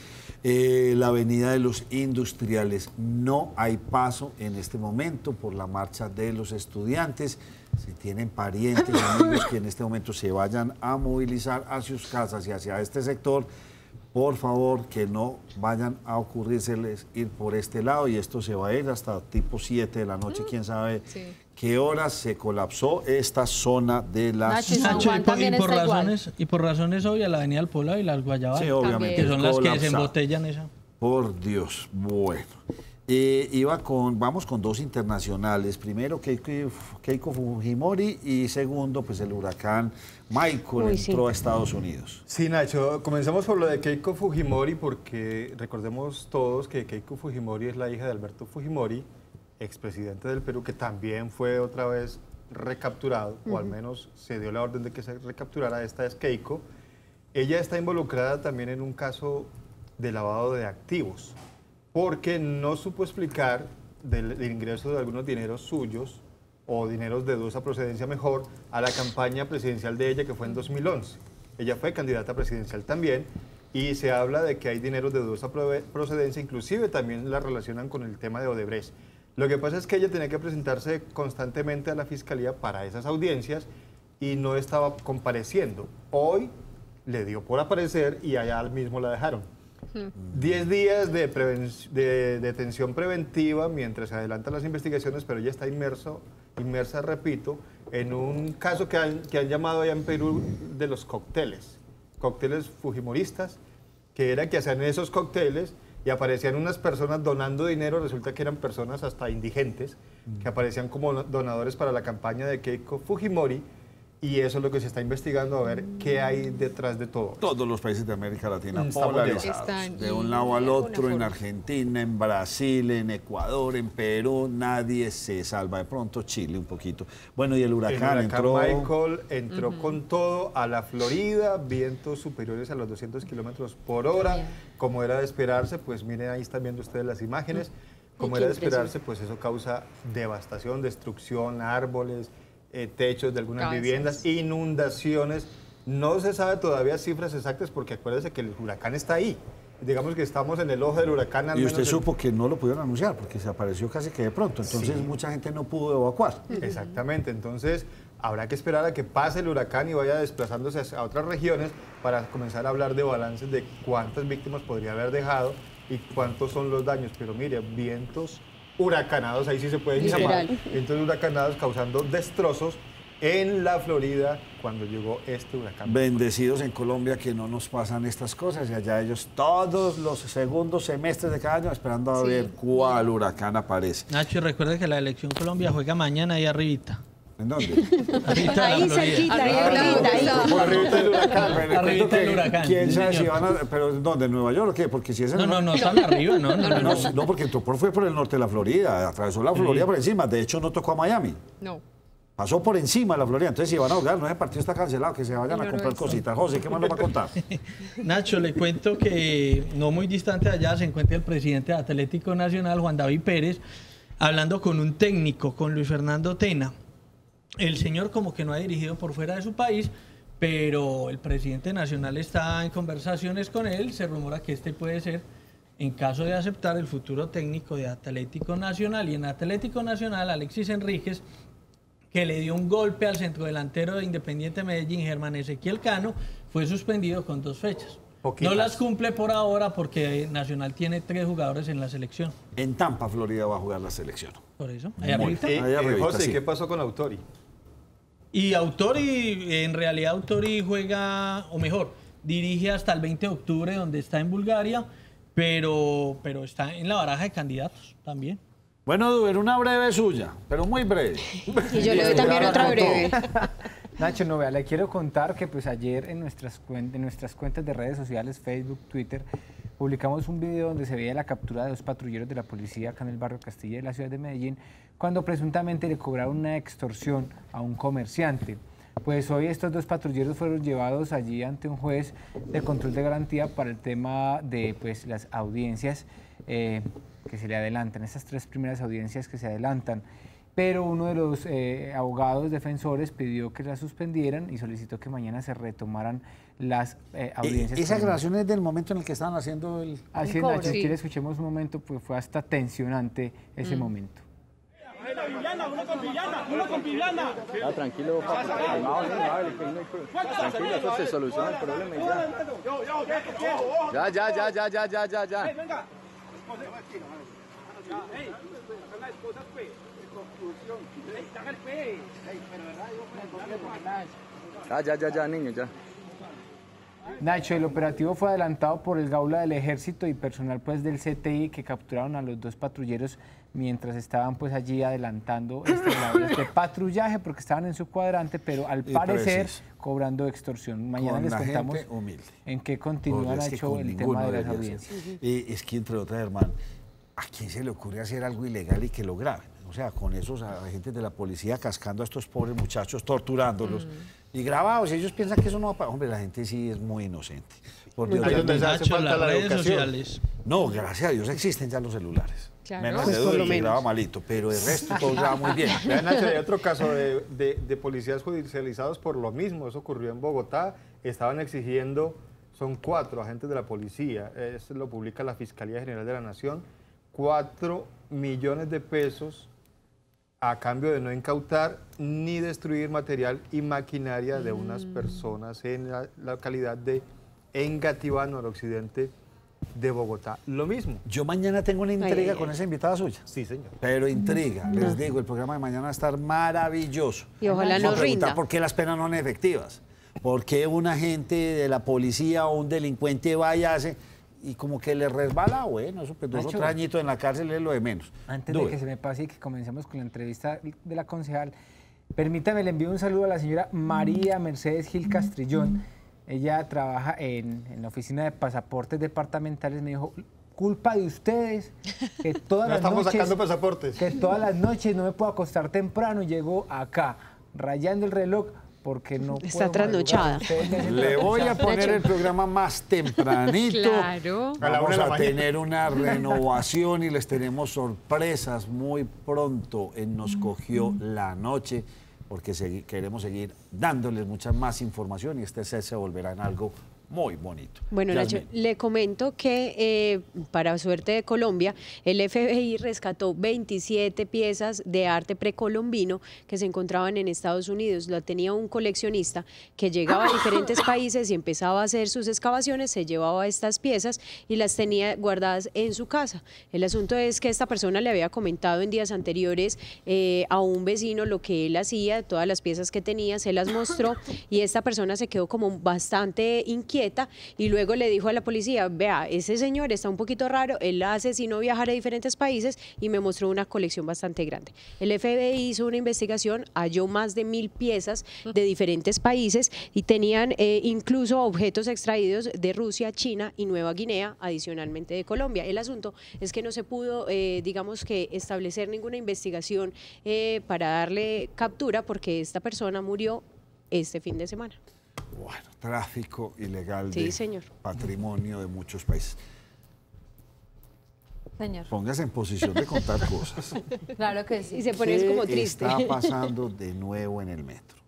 la Avenida de los Industriales. No hay paso en este momento por la marcha de los estudiantes. Si tienen parientes, amigos que en este momento se vayan a movilizar hacia sus casas y hacia este sector, por favor, que no vayan a ocurrírseles ir por este lado, y esto se va a ir hasta tipo 7 de la noche, quién sabe qué horas se colapsó esta zona de la ciudad. Y por razones obvias, la Avenida del Poblado y las Guayabas, sí, obviamente, que son las que desembotellan esa. Por Dios, bueno. Vamos con dos internacionales. Primero, Keiko Fujimori, y segundo, pues el huracán Michael entró a Estados Unidos. Sí, Nacho, comencemos por lo de Keiko Fujimori, porque recordemos todos que Keiko Fujimori es la hija de Alberto Fujimori, expresidente del Perú, que también fue otra vez recapturado, o al menos se dio la orden de que se recapturara. Esta es Keiko. Ella está involucrada también en un caso de lavado de activos, porque no supo explicar del ingreso de algunos dineros suyos, o dineros de dudosa procedencia mejor, a la campaña presidencial de ella, que fue en 2011. Ella fue candidata presidencial también, y se habla de que hay dineros de dudosa procedencia, inclusive también la relacionan con el tema de Odebrecht. Lo que pasa es que ella tenía que presentarse constantemente a la Fiscalía para esas audiencias y no estaba compareciendo. Hoy le dio por aparecer y allá mismo la dejaron. 10 días de detención preventiva mientras se adelantan las investigaciones, pero ella está inmersa, repito, en un caso que han llamado allá en Perú de los cócteles fujimoristas, que era que hacían esos cócteles y aparecían unas personas donando dinero. Resulta que eran personas hasta indigentes, que aparecían como donadores para la campaña de Keiko Fujimori. Y eso es lo que se está investigando, a ver qué hay detrás de todo. Todos los países de América Latina polarizados, de un lado al otro, en Argentina, en Brasil, en Ecuador, en Perú, nadie se salva. De pronto Chile un poquito. Bueno, y el huracán entró... Michael entró con todo a la Florida, vientos superiores a los 200 kilómetros por hora, como era de esperarse. Pues miren, ahí están viendo ustedes las imágenes. Como era de esperarse, pues eso causa devastación, destrucción, árboles, techos de algunas viviendas, inundaciones. No se sabe todavía cifras exactas, porque acuérdense que el huracán está ahí. Digamos que estamos en el ojo del huracán. Y usted supo que no lo pudieron anunciar, porque se apareció casi que de pronto. Entonces mucha gente no pudo evacuar. Exactamente. Entonces habrá que esperar a que pase el huracán y vaya desplazándose a otras regiones para comenzar a hablar de balances de cuántas víctimas podría haber dejado y cuántos son los daños. Pero mire, vientos huracanados, ahí sí se pueden llamar, vientos huracanados causando destrozos en la Florida cuando llegó este huracán. Bendecidos en Colombia que no nos pasan estas cosas, y allá ellos todos los segundos semestres de cada año esperando a ver cuál huracán aparece. Nacho, recuerda que la elección Colombia juega mañana ahí arribita. ¿En dónde? Ahí cerquita, arribita del huracán. Arribita del huracán. ¿Quién sabe si van a...? ¿Pero dónde? ¿En Nueva York o qué? Porque si es no, están arriba, no, porque fue por el norte de la Florida, atravesó la Florida por encima. De hecho, no tocó a Miami. No. Pasó por encima de la Florida. Entonces, si van a jugar, no, ese partido está cancelado, que se vayan a comprar cositas. José, ¿qué más nos va a contar? Nacho, le cuento que no muy distante de allá se encuentra el presidente de Atlético Nacional, Juan David Pérez, hablando con un técnico, con Luis Fernando Tena. El señor como que no ha dirigido por fuera de su país, pero el presidente nacional está en conversaciones con él. Se rumora que este puede ser, en caso de aceptar, el futuro técnico de Atlético Nacional. Y en Atlético Nacional, Alexis Enríquez, que le dio un golpe al centrodelantero de Independiente Medellín, Germán Ezequiel Cano, fue suspendido con 2 fechas. No las cumple por ahora porque Nacional tiene 3 jugadores en la selección. En Tampa, Florida, va a jugar la selección. Por eso, allá arriba. José, sí. ¿Qué pasó con Autori? Y Autori, en realidad Autori juega, o mejor, dirige hasta el 20 de octubre, donde está en Bulgaria, pero está en la baraja de candidatos también. Bueno, Duber, una breve suya, pero muy breve. Y yo le doy también otra breve. Nacho, no, vea, le quiero contar que pues ayer en nuestras cuentas de redes sociales, Facebook, Twitter, publicamos un video donde se veía la captura de 2 patrulleros de la policía acá en el barrio Castilla de la ciudad de Medellín, cuando presuntamente le cobraron una extorsión a un comerciante. Pues hoy estos 2 patrulleros fueron llevados allí ante un juez de control de garantía para el tema de pues, las audiencias que se le adelantan, esas 3 primeras audiencias que se adelantan. Pero uno de los abogados defensores pidió que la suspendieran y solicitó que mañana se retomaran las audiencias. ¿Esa grabación es del momento en el que estaban haciendo el Así es, Nacho, si quiere escuchemos un momento, pues fue hasta tensionante ese momento. Uno con Viviana. Tranquilo, papi, calmado, tranquilo, eso se soluciona el problema y ya. Venga. Ya, niño, ya. Nacho, el operativo fue adelantado por el Gaula del Ejército y personal pues del CTI que capturaron a los 2 patrulleros mientras estaban pues allí adelantando este patrullaje porque estaban en su cuadrante, pero al parecer cobrando extorsión. Mañana les contamos en qué continúa, Nacho, el tema de las audiencias. Es que, entre otras, hermano, ¿a quién se le ocurre hacer algo ilegal y que lo graben? O sea, con esos agentes de la policía cascando a estos pobres muchachos, torturándolos y grabados. Ellos piensan que eso no va a pasar. Hombre, la gente sí es muy inocente. Por Dios, Nacho, las redes sociales. No, gracias a Dios existen ya los celulares. Claro. Menos Pues de por Duber, lo que menos. graba malito, pero el resto todo graba muy bien. Nacho, hay otro caso de policías judicializados por lo mismo. Eso ocurrió en Bogotá. Estaban exigiendo, son 4 agentes de la policía. Esto lo publica la Fiscalía General de la Nación. 4 millones de pesos a cambio de no incautar ni destruir material y maquinaria de unas personas en la localidad de Engativá, noroccidente de Bogotá. Lo mismo. Yo mañana tengo una intriga con esa invitada suya. Sí, señor. Pero intriga, les digo, el programa de mañana va a estar maravilloso. Y ojalá nos rinda. ¿Por qué las penas no son efectivas? ¿Por qué un agente de la policía o un delincuente va y hace y como que le resbala? Bueno, eso pues 2 o 3 añitos en la cárcel es lo de menos. Antes de que se me pase y que comencemos con la entrevista de la concejal, permítame, le envío un saludo a la señora María Mercedes Gil Castrillón. Ella trabaja en la oficina de pasaportes departamentales. Me dijo, culpa de ustedes, que todas las estamos noches, sacando pasaportes. Que todas las noches no me puedo acostar temprano y llego acá, rayando el reloj, porque no está puedo trasnochada. Le voy a poner el programa más tempranito. Claro. Vamos a tener una renovación y les tenemos sorpresas muy pronto en Nos Cogió la Noche, porque queremos seguir dándoles mucha más información y este set se volverá en algo muy bonito. Bueno, Nacho, le comento que para suerte de Colombia, el FBI rescató 27 piezas de arte precolombino que se encontraban en Estados Unidos. Lo tenía un coleccionista que llegaba a diferentes países y empezaba a hacer sus excavaciones, se llevaba estas piezas y las tenía guardadas en su casa. El asunto es que esta persona le había comentado en días anteriores a un vecino lo que él hacía, todas las piezas que tenía, se las mostró y esta persona se quedó como bastante inquieta quieta y luego le dijo a la policía, vea, ese señor está un poquito raro, él asesinó viajar a diferentes países y me mostró una colección bastante grande. El FBI hizo una investigación, halló más de 1000 piezas de diferentes países y tenían incluso objetos extraídos de Rusia, China y Nueva Guinea, adicionalmente de Colombia. El asunto es que no se pudo, digamos que, establecer ninguna investigación para darle captura porque esta persona murió este fin de semana. Bueno, tráfico ilegal Sí, de señor. patrimonio de muchos países. Señor. Póngase en posición de contar cosas. Claro que sí. Y se pone como triste. ¿Qué está pasando de nuevo en el metro?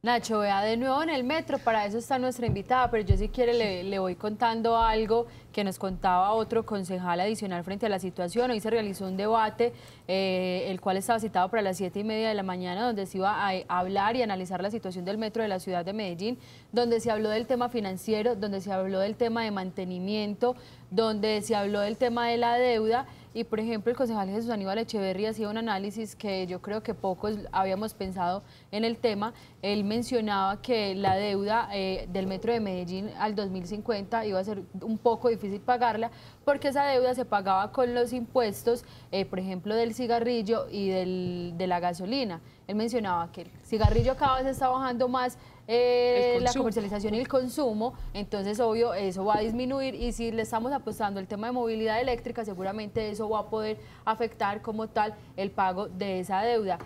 Nacho, vea, de nuevo en el metro, para eso está nuestra invitada, pero yo si quiere le voy contando algo que nos contaba otro concejal adicional frente a la situación. Hoy se realizó un debate, el cual estaba citado para las 7:30 de la mañana, donde se iba a hablar y analizar la situación del metro de la ciudad de Medellín, donde se habló del tema financiero, donde se habló del tema de mantenimiento, donde se habló del tema de la deuda. Y, por ejemplo, el concejal Jesús Aníbal Echeverría hacía un análisis que yo creo que pocos habíamos pensado en el tema. Él mencionaba que la deuda del metro de Medellín al 2050 iba a ser un poco difícil pagarla, porque esa deuda se pagaba con los impuestos, por ejemplo, del cigarrillo y de la gasolina. Él mencionaba que el cigarrillo cada vez está bajando más la comercialización y el consumo, entonces obvio eso va a disminuir, y si le estamos apostando el tema de movilidad eléctrica, seguramente eso va a poder afectar como tal el pago de esa deuda.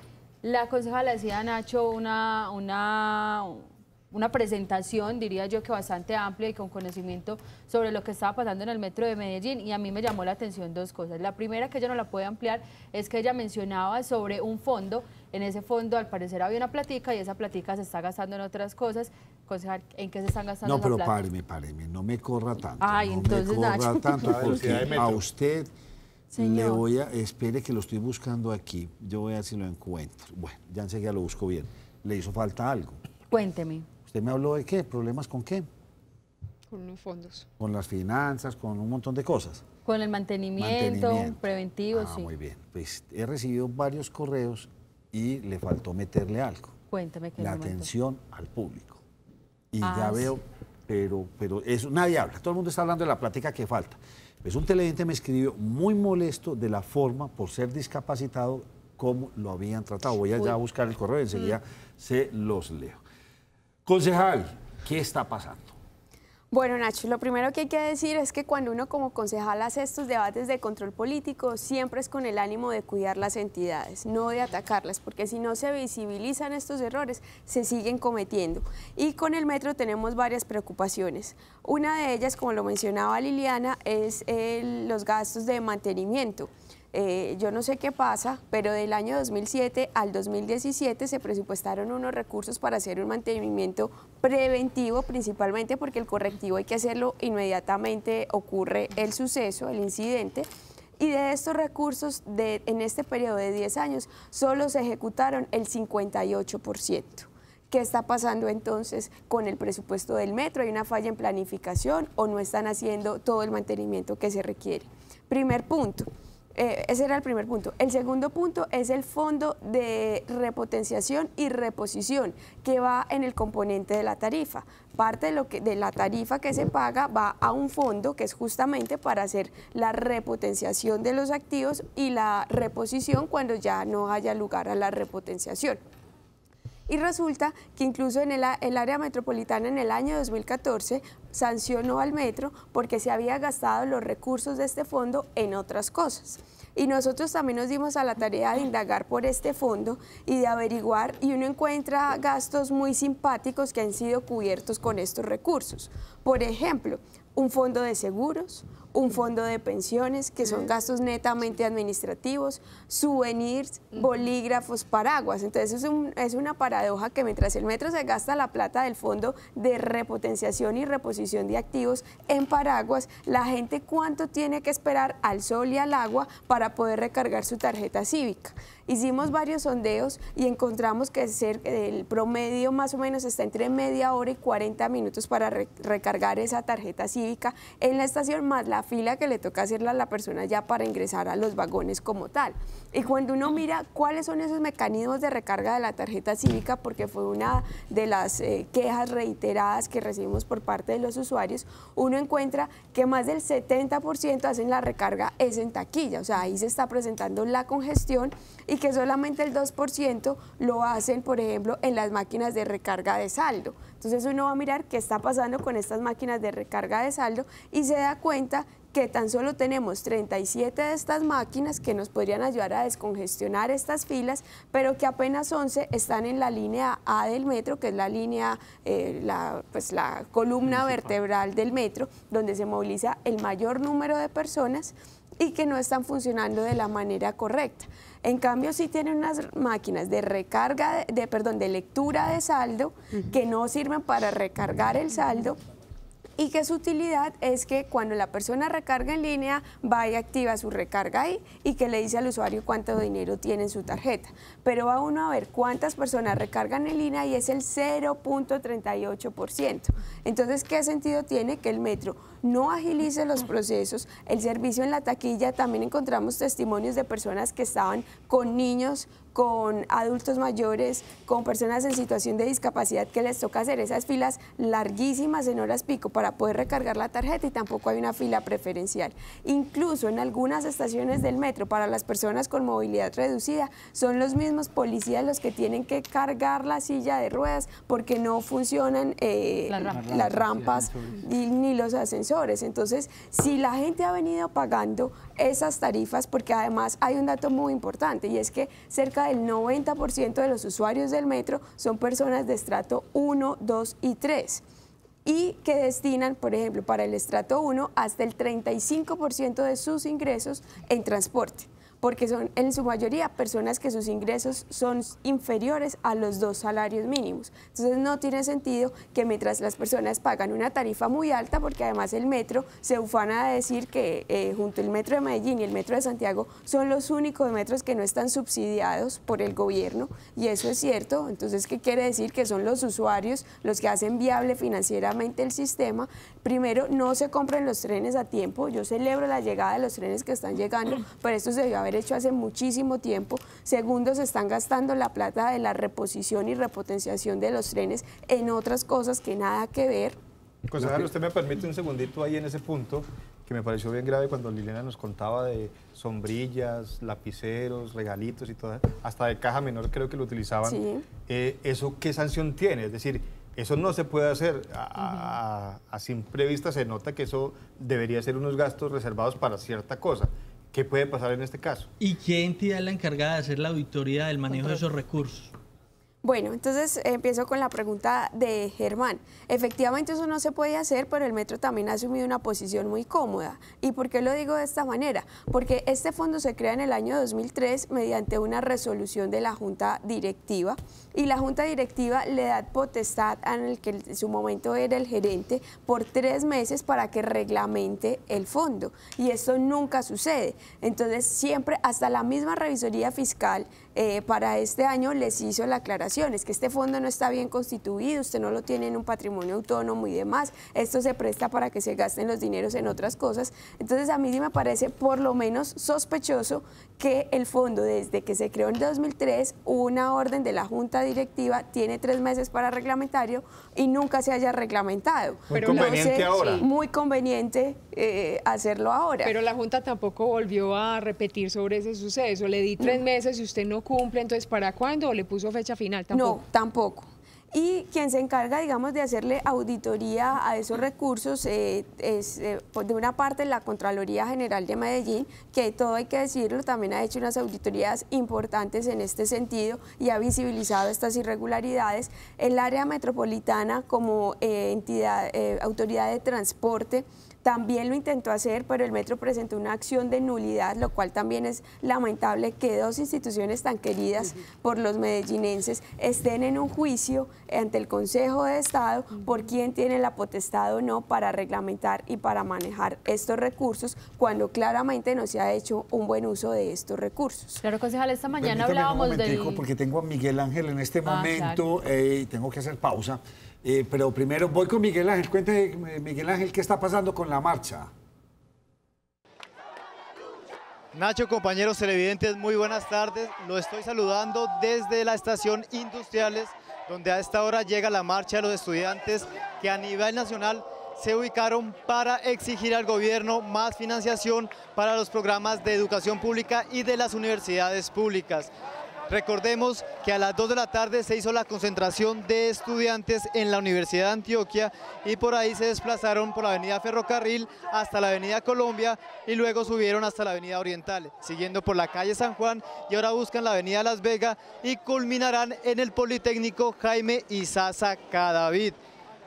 La concejala hacía, Nacho, una presentación, diría yo que bastante amplia y con conocimiento sobre lo que estaba pasando en el metro de Medellín, y a mí me llamó la atención dos cosas. La primera, que ella no la puede ampliar, es que ella mencionaba sobre un fondo. En ese fondo al parecer había una platica y esa platica se está gastando en otras cosas. Concejal, ¿en qué se están gastando esa plata? No, pero páreme, no me corra tanto. Ay, no entonces, me corra Nacho. tanto, porque a usted Señor. le voy a... Espere que lo estoy buscando aquí, yo voy a ver si lo encuentro. Bueno, ya enseguida lo busco bien. Le hizo falta algo. Cuénteme. ¿Usted me habló de qué? ¿Problemas con qué? Con unos fondos. Con las finanzas, con un montón de cosas. Con el mantenimiento. Preventivo, sí. Muy bien. Pues he recibido varios correos y le faltó meterle algo. Cuénteme qué La momento. atención al público. Y ya sí. veo, pero eso, nadie habla. Todo el mundo está hablando de la plática que falta. Pues un televidente me escribió muy molesto de la forma, por ser discapacitado, cómo lo habían tratado. Voy allá a buscar el correo y enseguida se los leo. Concejal, ¿qué está pasando? Bueno, Nacho, lo primero que hay que decir es que cuando uno como concejal hace estos debates de control político, siempre es con el ánimo de cuidar las entidades, no de atacarlas, porque si no se visibilizan estos errores, se siguen cometiendo. Y con el metro tenemos varias preocupaciones. Una de ellas, como lo mencionaba Liliana, es los gastos de mantenimiento. Yo no sé qué pasa, pero del año 2007 al 2017 se presupuestaron unos recursos para hacer un mantenimiento preventivo, principalmente porque el correctivo hay que hacerlo inmediatamente ocurre el suceso, el incidente. Y de estos recursos, en este periodo de 10 años, solo se ejecutaron el 58%. ¿Qué está pasando entonces con el presupuesto del metro? ¿Hay una falla en planificación o no están haciendo todo el mantenimiento que se requiere? Primer punto. Ese era el primer punto. El segundo punto es el fondo de repotenciación y reposición, que va en el componente de la tarifa. Parte de la tarifa que se paga va a un fondo que es justamente para hacer la repotenciación de los activos y la reposición cuando ya no haya lugar a la repotenciación. Y resulta que incluso en el área metropolitana en el año 2014 sancionó al metro porque se había gastado los recursos de este fondo en otras cosas. Y nosotros también nos dimos a la tarea de indagar por este fondo y de averiguar, y uno encuentra gastos muy simpáticos que han sido cubiertos con estos recursos. Por ejemplo, un fondo de seguros, un fondo de pensiones, que son gastos netamente administrativos, souvenirs, bolígrafos, paraguas. Entonces es una paradoja que mientras el metro se gasta la plata del fondo de repotenciación y reposición de activos en paraguas, la gente cuánto tiene que esperar al sol y al agua para poder recargar su tarjeta cívica. Hicimos varios sondeos y encontramos que el promedio más o menos está entre media hora y 40 minutos para recargar esa tarjeta cívica en la estación, más la fila que le toca hacerla a la persona ya para ingresar a los vagones como tal. Y cuando uno mira cuáles son esos mecanismos de recarga de la tarjeta cívica, porque fue una de las quejas reiteradas que recibimos por parte de los usuarios, uno encuentra que más del 70% hacen la recarga es en taquilla, o sea, ahí se está presentando la congestión, y que solamente el 2% lo hacen, por ejemplo, en las máquinas de recarga de saldo. Entonces uno va a mirar qué está pasando con estas máquinas de recarga de saldo y se da cuenta que tan solo tenemos 37 de estas máquinas que nos podrían ayudar a descongestionar estas filas, pero que apenas 11 están en la línea A del metro, que es la línea, la columna vertebral del metro, donde se moviliza el mayor número de personas, y que no están funcionando de la manera correcta. En cambio, sí tienen unas máquinas de recarga, de lectura de saldo, que no sirven para recargar el saldo, y que su utilidad es que cuando la persona recarga en línea, va y activa su recarga ahí y que le dice al usuario cuánto dinero tiene en su tarjeta. Pero va uno a ver cuántas personas recargan en línea y es el 0.38%. Entonces, ¿qué sentido tiene que el metro no agilice los procesos? El servicio en la taquilla, también encontramos testimonios de personas que estaban con niños, con adultos mayores, con personas en situación de discapacidad, que les toca hacer esas filas larguísimas en horas pico para poder recargar la tarjeta, y tampoco hay una fila preferencial. Incluso en algunas estaciones del metro, para las personas con movilidad reducida, son los mismos policías los que tienen que cargar la silla de ruedas porque no funcionan las rampas ni los ascensores. Entonces, si la gente ha venido pagando esas tarifas, porque además hay un dato muy importante, y es que cerca del 90% de los usuarios del metro son personas de estrato 1, 2 y 3, y que destinan, por ejemplo, para el estrato 1 hasta el 35% de sus ingresos en transporte, porque son en su mayoría personas que sus ingresos son inferiores a los 2 salarios mínimos. Entonces no tiene sentido que mientras las personas pagan una tarifa muy alta, porque además el metro se ufana de decir que junto al metro de Medellín y el metro de Santiago son los únicos metros que no están subsidiados por el gobierno, y eso es cierto. Entonces, ¿qué quiere decir? Que son los usuarios los que hacen viable financieramente el sistema. Primero, no se compran los trenes a tiempo. Yo celebro la llegada de los trenes que están llegando, pero esto se debió haber hecho hace muchísimo tiempo. Segundo, se están gastando la plata de la reposición y repotenciación de los trenes en otras cosas que nada que ver. Concejal, usted me permite un segundito ahí en ese punto, que me pareció bien grave cuando Liliana nos contaba de sombrillas, lapiceros, regalitos y todo, hasta de caja menor creo que lo utilizaban. Sí. ¿Eso qué sanción tiene? Es decir, eso no se puede hacer. A simple vista se nota que eso debería ser unos gastos reservados para cierta cosa. ¿Qué puede pasar en este caso? ¿Y qué entidad es la encargada de hacer la auditoría del manejo de esos recursos? Bueno, entonces empiezo con la pregunta de Germán. Efectivamente eso no se puede hacer, pero el metro también ha asumido una posición muy cómoda. ¿Y por qué lo digo de esta manera? Porque este fondo se crea en el año 2003 mediante una resolución de la Junta Directiva, y la Junta Directiva le da potestad al que en su momento era el gerente por 3 meses para que reglamente el fondo, y esto nunca sucede. Entonces siempre, hasta la misma revisoría fiscal para este año les hizo la aclaración, es que este fondo no está bien constituido, usted no lo tiene en un patrimonio autónomo y demás, esto se presta para que se gasten los dineros en otras cosas. Entonces a mí sí me parece por lo menos sospechoso que el fondo, desde que se creó en 2003, una orden de la Junta Directiva, tiene 3 meses para reglamentario y nunca se haya reglamentado. Muy conveniente ahora. Muy conveniente hacerlo ahora. Pero la Junta tampoco volvió a repetir sobre ese suceso. Le di 3 meses y usted no cumple, entonces ¿para cuándo? ¿O le puso fecha final? Tampoco. No, tampoco. Y quien se encarga, digamos, de hacerle auditoría a esos recursos es, de una parte, la Contraloría General de Medellín, que todo hay que decirlo, también ha hecho unas auditorías importantes en este sentido y ha visibilizado estas irregularidades. El área metropolitana, como autoridad de transporte, también lo intentó hacer, pero el metro presentó una acción de nulidad, lo cual también es lamentable que dos instituciones tan queridas por los medellinenses estén en un juicio ante el Consejo de Estado por quién tiene la potestad o no para reglamentar y para manejar estos recursos, cuando claramente no se ha hecho un buen uso de estos recursos. Claro, concejal, esta mañana Permítame hablábamos un momentico, del... porque tengo a Miguel Ángel en este momento claro. y tengo que hacer pausa. Pero primero voy con Miguel Ángel. Cuénteme, Miguel Ángel, ¿qué está pasando con la marcha? Nacho, compañeros televidentes, muy buenas tardes. Lo estoy saludando desde la estación Industriales, donde a esta hora llega la marcha de los estudiantes que a nivel nacional se ubicaron para exigir al gobierno más financiación para los programas de educación pública y de las universidades públicas. Recordemos que a las 2 de la tarde se hizo la concentración de estudiantes en la Universidad de Antioquia y por ahí se desplazaron por la avenida Ferrocarril hasta la avenida Colombia y luego subieron hasta la avenida Oriental, siguiendo por la calle San Juan y ahora buscan la avenida Las Vegas y culminarán en el Politécnico Jaime Isaza Cadavid.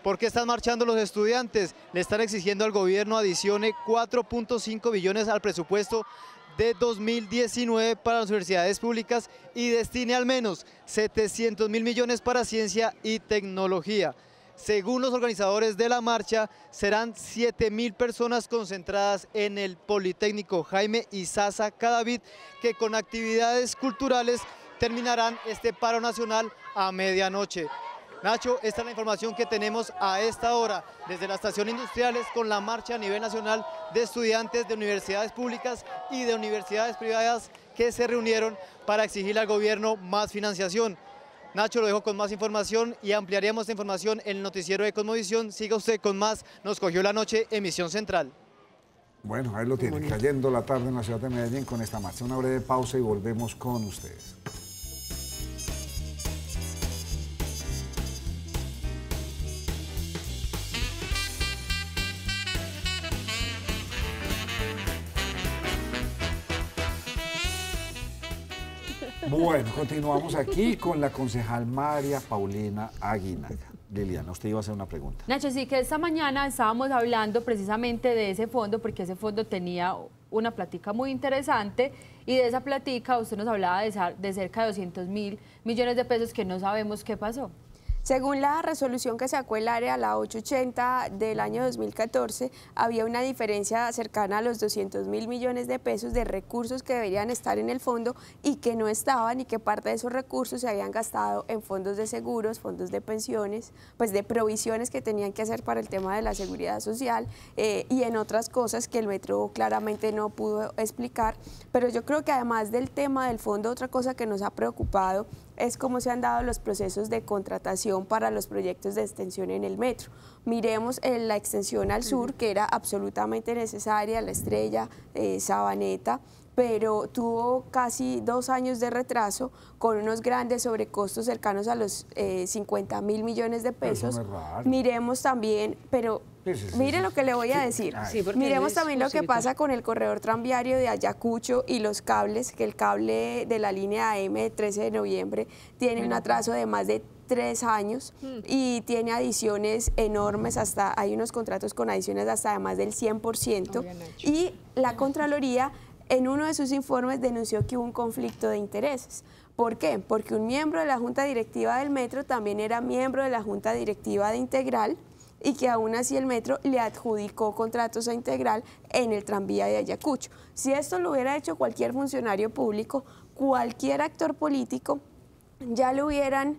¿Por qué están marchando los estudiantes? Le están exigiendo al gobierno adicione 4.5 billones al presupuesto de 2019 para las universidades públicas y destine al menos 700.000 millones para ciencia y tecnología. Según los organizadores de la marcha, serán 7.000 personas concentradas en el Politécnico Jaime Isaza Cadavid, que con actividades culturales terminarán este paro nacional a medianoche. Nacho, esta es la información que tenemos a esta hora desde la estación Industriales con la marcha a nivel nacional de estudiantes de universidades públicas y de universidades privadas que se reunieron para exigirle al gobierno más financiación. Nacho, lo dejo con más información y ampliaríamos esta información en el noticiero de Cosmovisión. Siga usted con más Nos cogió la noche, emisión central. Bueno, ahí lo tiene, cayendo la tarde en la ciudad de Medellín con esta marcha. Una breve pausa y volvemos con ustedes. Bueno, continuamos aquí con la concejal María Paulina Aguinaga. Liliana, usted iba a hacer una pregunta. Nacho, sí, que esta mañana estábamos hablando precisamente de ese fondo, porque ese fondo tenía una plática muy interesante y de esa plática usted nos hablaba de cerca de 200.000 millones de pesos que no sabemos qué pasó. Según la resolución que sacó el área, la 880 del año 2014, había una diferencia cercana a los 200.000 millones de pesos de recursos que deberían estar en el fondo y que no estaban, y que parte de esos recursos se habían gastado en fondos de seguros, fondos de pensiones, pues de provisiones que tenían que hacer para el tema de la seguridad social y en otras cosas que el metro claramente no pudo explicar. Pero yo creo que además del tema del fondo, otra cosa que nos ha preocupado es cómo se han dado los procesos de contratación para los proyectos de extensión en el metro. Miremos la extensión al sur, que era absolutamente necesaria, La Estrella, Sabaneta, pero tuvo casi 2 años de retraso con unos grandes sobrecostos cercanos a los 50.000 millones de pesos. Eso no es raro. Miremos también, pero mire lo que le voy a decir. Miremos también lo que pasa con el corredor tranviario de Ayacucho y los cables, que el cable de la línea AM de 13 de noviembre tiene un atraso de más de 3 años y tiene adiciones enormes, hasta hay unos contratos con adiciones hasta de más del 100%. Y la Contraloría en uno de sus informes denunció que hubo un conflicto de intereses. ¿Por qué? Porque un miembro de la Junta Directiva del Metro también era miembro de la Junta Directiva de Integral y que aún así el Metro le adjudicó contratos a Integral en el tranvía de Ayacucho. Si esto lo hubiera hecho cualquier funcionario público, cualquier actor político, ya lo hubieran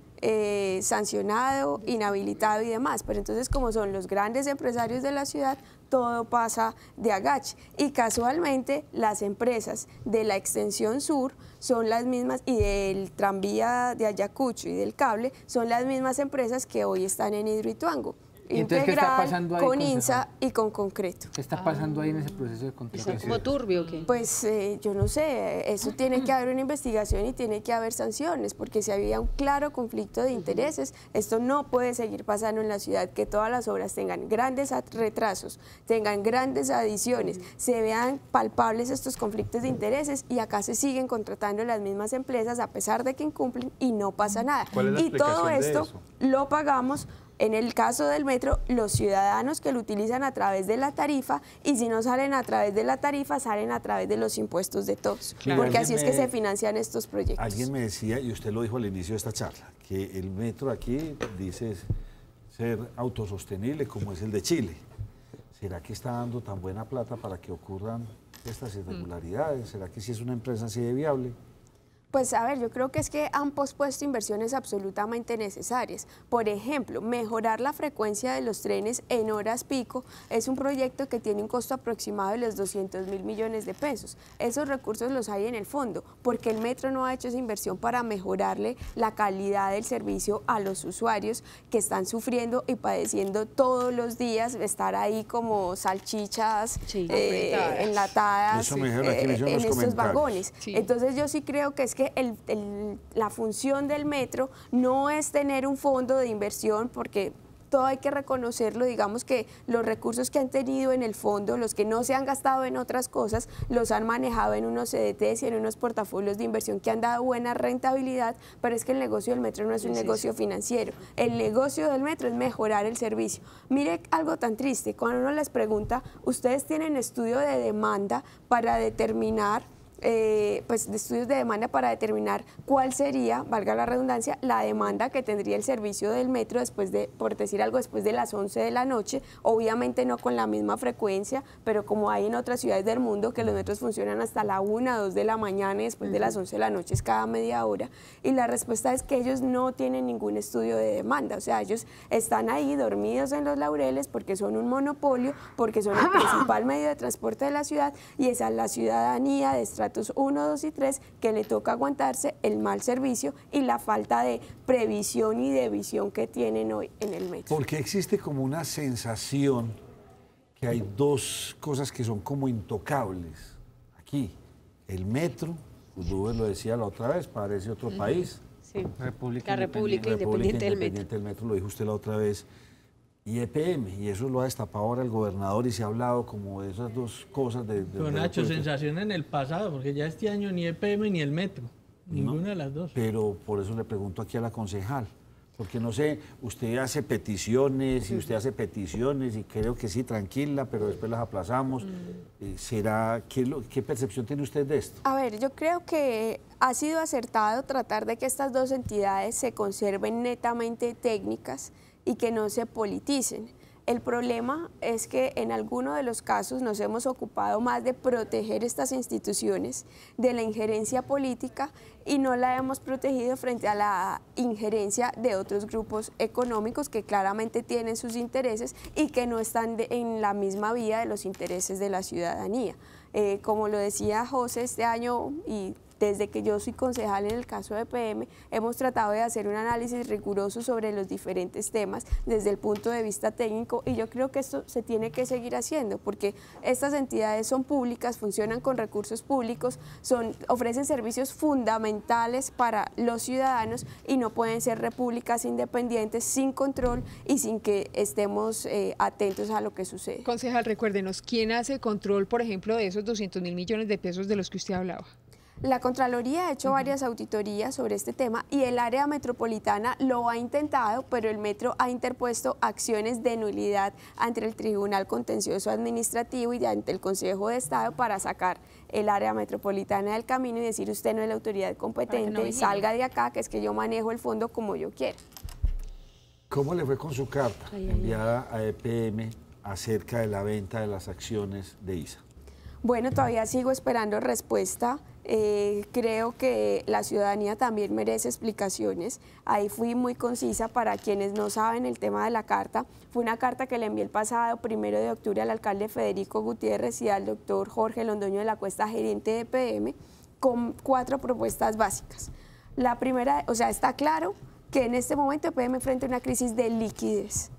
sancionado, inhabilitado y demás, pero entonces como son los grandes empresarios de la ciudad, todo pasa de agache y casualmente las empresas de la extensión sur son las mismas y del tranvía de Ayacucho y del cable son las mismas empresas que hoy están en Hidroituango. Entonces, ¿qué está pasando ahí, con INSA y con Concreto. ¿Qué está pasando ahí en ese proceso de contratación? ¿Está como turbio o qué? Pues yo no sé, eso tiene que haber una investigación y tiene que haber sanciones, porque si había un claro conflicto de intereses, esto no puede seguir pasando en la ciudad, que todas las obras tengan grandes retrasos, tengan grandes adiciones, se vean palpables estos conflictos de intereses y acá se siguen contratando las mismas empresas a pesar de que incumplen y no pasa nada. ¿Cuál es la y todo explicación de esto eso? lo pagamos En el caso del metro, los ciudadanos que lo utilizan a través de la tarifa, y si no salen a través de la tarifa, salen a través de los impuestos de todos, porque así es que se financian estos proyectos. Alguien me decía, y usted lo dijo al inicio de esta charla, que el metro aquí dice ser autosostenible como es el de Chile. ¿Será que está dando tan buena plata para que ocurran estas irregularidades? ¿Será que sí es una empresa así de viable? Pues a ver, yo creo que es que han pospuesto inversiones absolutamente necesarias. Por ejemplo, mejorar la frecuencia de los trenes en horas pico es un proyecto que tiene un costo aproximado de los 200.000 millones de pesos. Esos recursos los hay en el fondo, porque el metro no ha hecho esa inversión para mejorarle la calidad del servicio a los usuarios que están sufriendo y padeciendo todos los días estar ahí como salchichas enlatadas en estos vagones. Sí. Entonces yo sí creo que es que la función del metro no es tener un fondo de inversión, porque todo hay que reconocerlo, digamos que los recursos que han tenido en el fondo, los que no se han gastado en otras cosas, los han manejado en unos CDTs y en unos portafolios de inversión que han dado buena rentabilidad, pero es que el negocio del metro no es un negocio financiero, el negocio del metro es mejorar el servicio. Mire algo tan triste, cuando uno les pregunta, ustedes tienen estudio de demanda para determinar de estudios de demanda para determinar cuál sería, valga la redundancia, la demanda que tendría el servicio del metro después de, por decir algo, después de las 11 de la noche, obviamente no con la misma frecuencia, pero como hay en otras ciudades del mundo que los metros funcionan hasta la 1, 2 de la mañana y después de las 11 de la noche es cada media hora, y la respuesta es que ellos no tienen ningún estudio de demanda, o sea, ellos están ahí dormidos en los laureles porque son un monopolio, porque son el principal medio de transporte de la ciudad, y esa es la ciudadanía de estratos 1, 2 y 3 que le toca aguantarse el mal servicio y la falta de previsión y de visión que tienen hoy en el metro. Porque existe como una sensación que hay dos cosas que son como intocables aquí. El metro, Uber lo decía la otra vez, parece otro país. Sí. La República Independiente del Metro, lo dijo usted la otra vez. Y EPM, y eso lo ha destapado ahora el gobernador y se ha hablado como de esas dos cosas. Pero Nacho, sensación en el pasado, porque ya este año ni EPM ni el metro, ninguna de las dos. Pero por eso le pregunto aquí a la concejal, porque no sé, usted hace peticiones y usted hace peticiones y creo que sí, tranquila, pero después las aplazamos. ¿Será, qué percepción tiene usted de esto? A ver, yo creo que ha sido acertado tratar de que estas dos entidades se conserven netamente técnicas y que no se politicen. El problema es que en alguno de los casos nos hemos ocupado más de proteger estas instituciones de la injerencia política y no la hemos protegido frente a la injerencia de otros grupos económicos que claramente tienen sus intereses y que no están en la misma vía de los intereses de la ciudadanía. Como lo decía José, este año y desde que yo soy concejal en el caso de EPM, hemos tratado de hacer un análisis riguroso sobre los diferentes temas desde el punto de vista técnico, y yo creo que esto se tiene que seguir haciendo porque estas entidades son públicas, funcionan con recursos públicos, ofrecen servicios fundamentales para los ciudadanos y no pueden ser repúblicas independientes sin control y sin que estemos atentos a lo que sucede. Concejal, recuérdenos, ¿quién hace control, por ejemplo, de esos 200.000 millones de pesos de los que usted hablaba? La Contraloría ha hecho varias auditorías sobre este tema y el área metropolitana lo ha intentado, pero el metro ha interpuesto acciones de nulidad ante el Tribunal Contencioso Administrativo y ante el Consejo de Estado para sacar el área metropolitana del camino y decir usted no es la autoridad competente, salga de acá, que es que yo manejo el fondo como yo quiero. ¿Cómo le fue con su carta enviada a EPM acerca de la venta de las acciones de ISA? Bueno, todavía sigo esperando respuesta. Creo que la ciudadanía también merece explicaciones. Ahí fui muy concisa para quienes no saben el tema de la carta. Fue una carta que le envié el pasado 1 de octubre al alcalde Federico Gutiérrez y al doctor Jorge Londoño de la Cuesta, gerente de EPM, con 4 propuestas básicas. La primera, o sea, está claro que en este momento EPM enfrenta una crisis de liquidez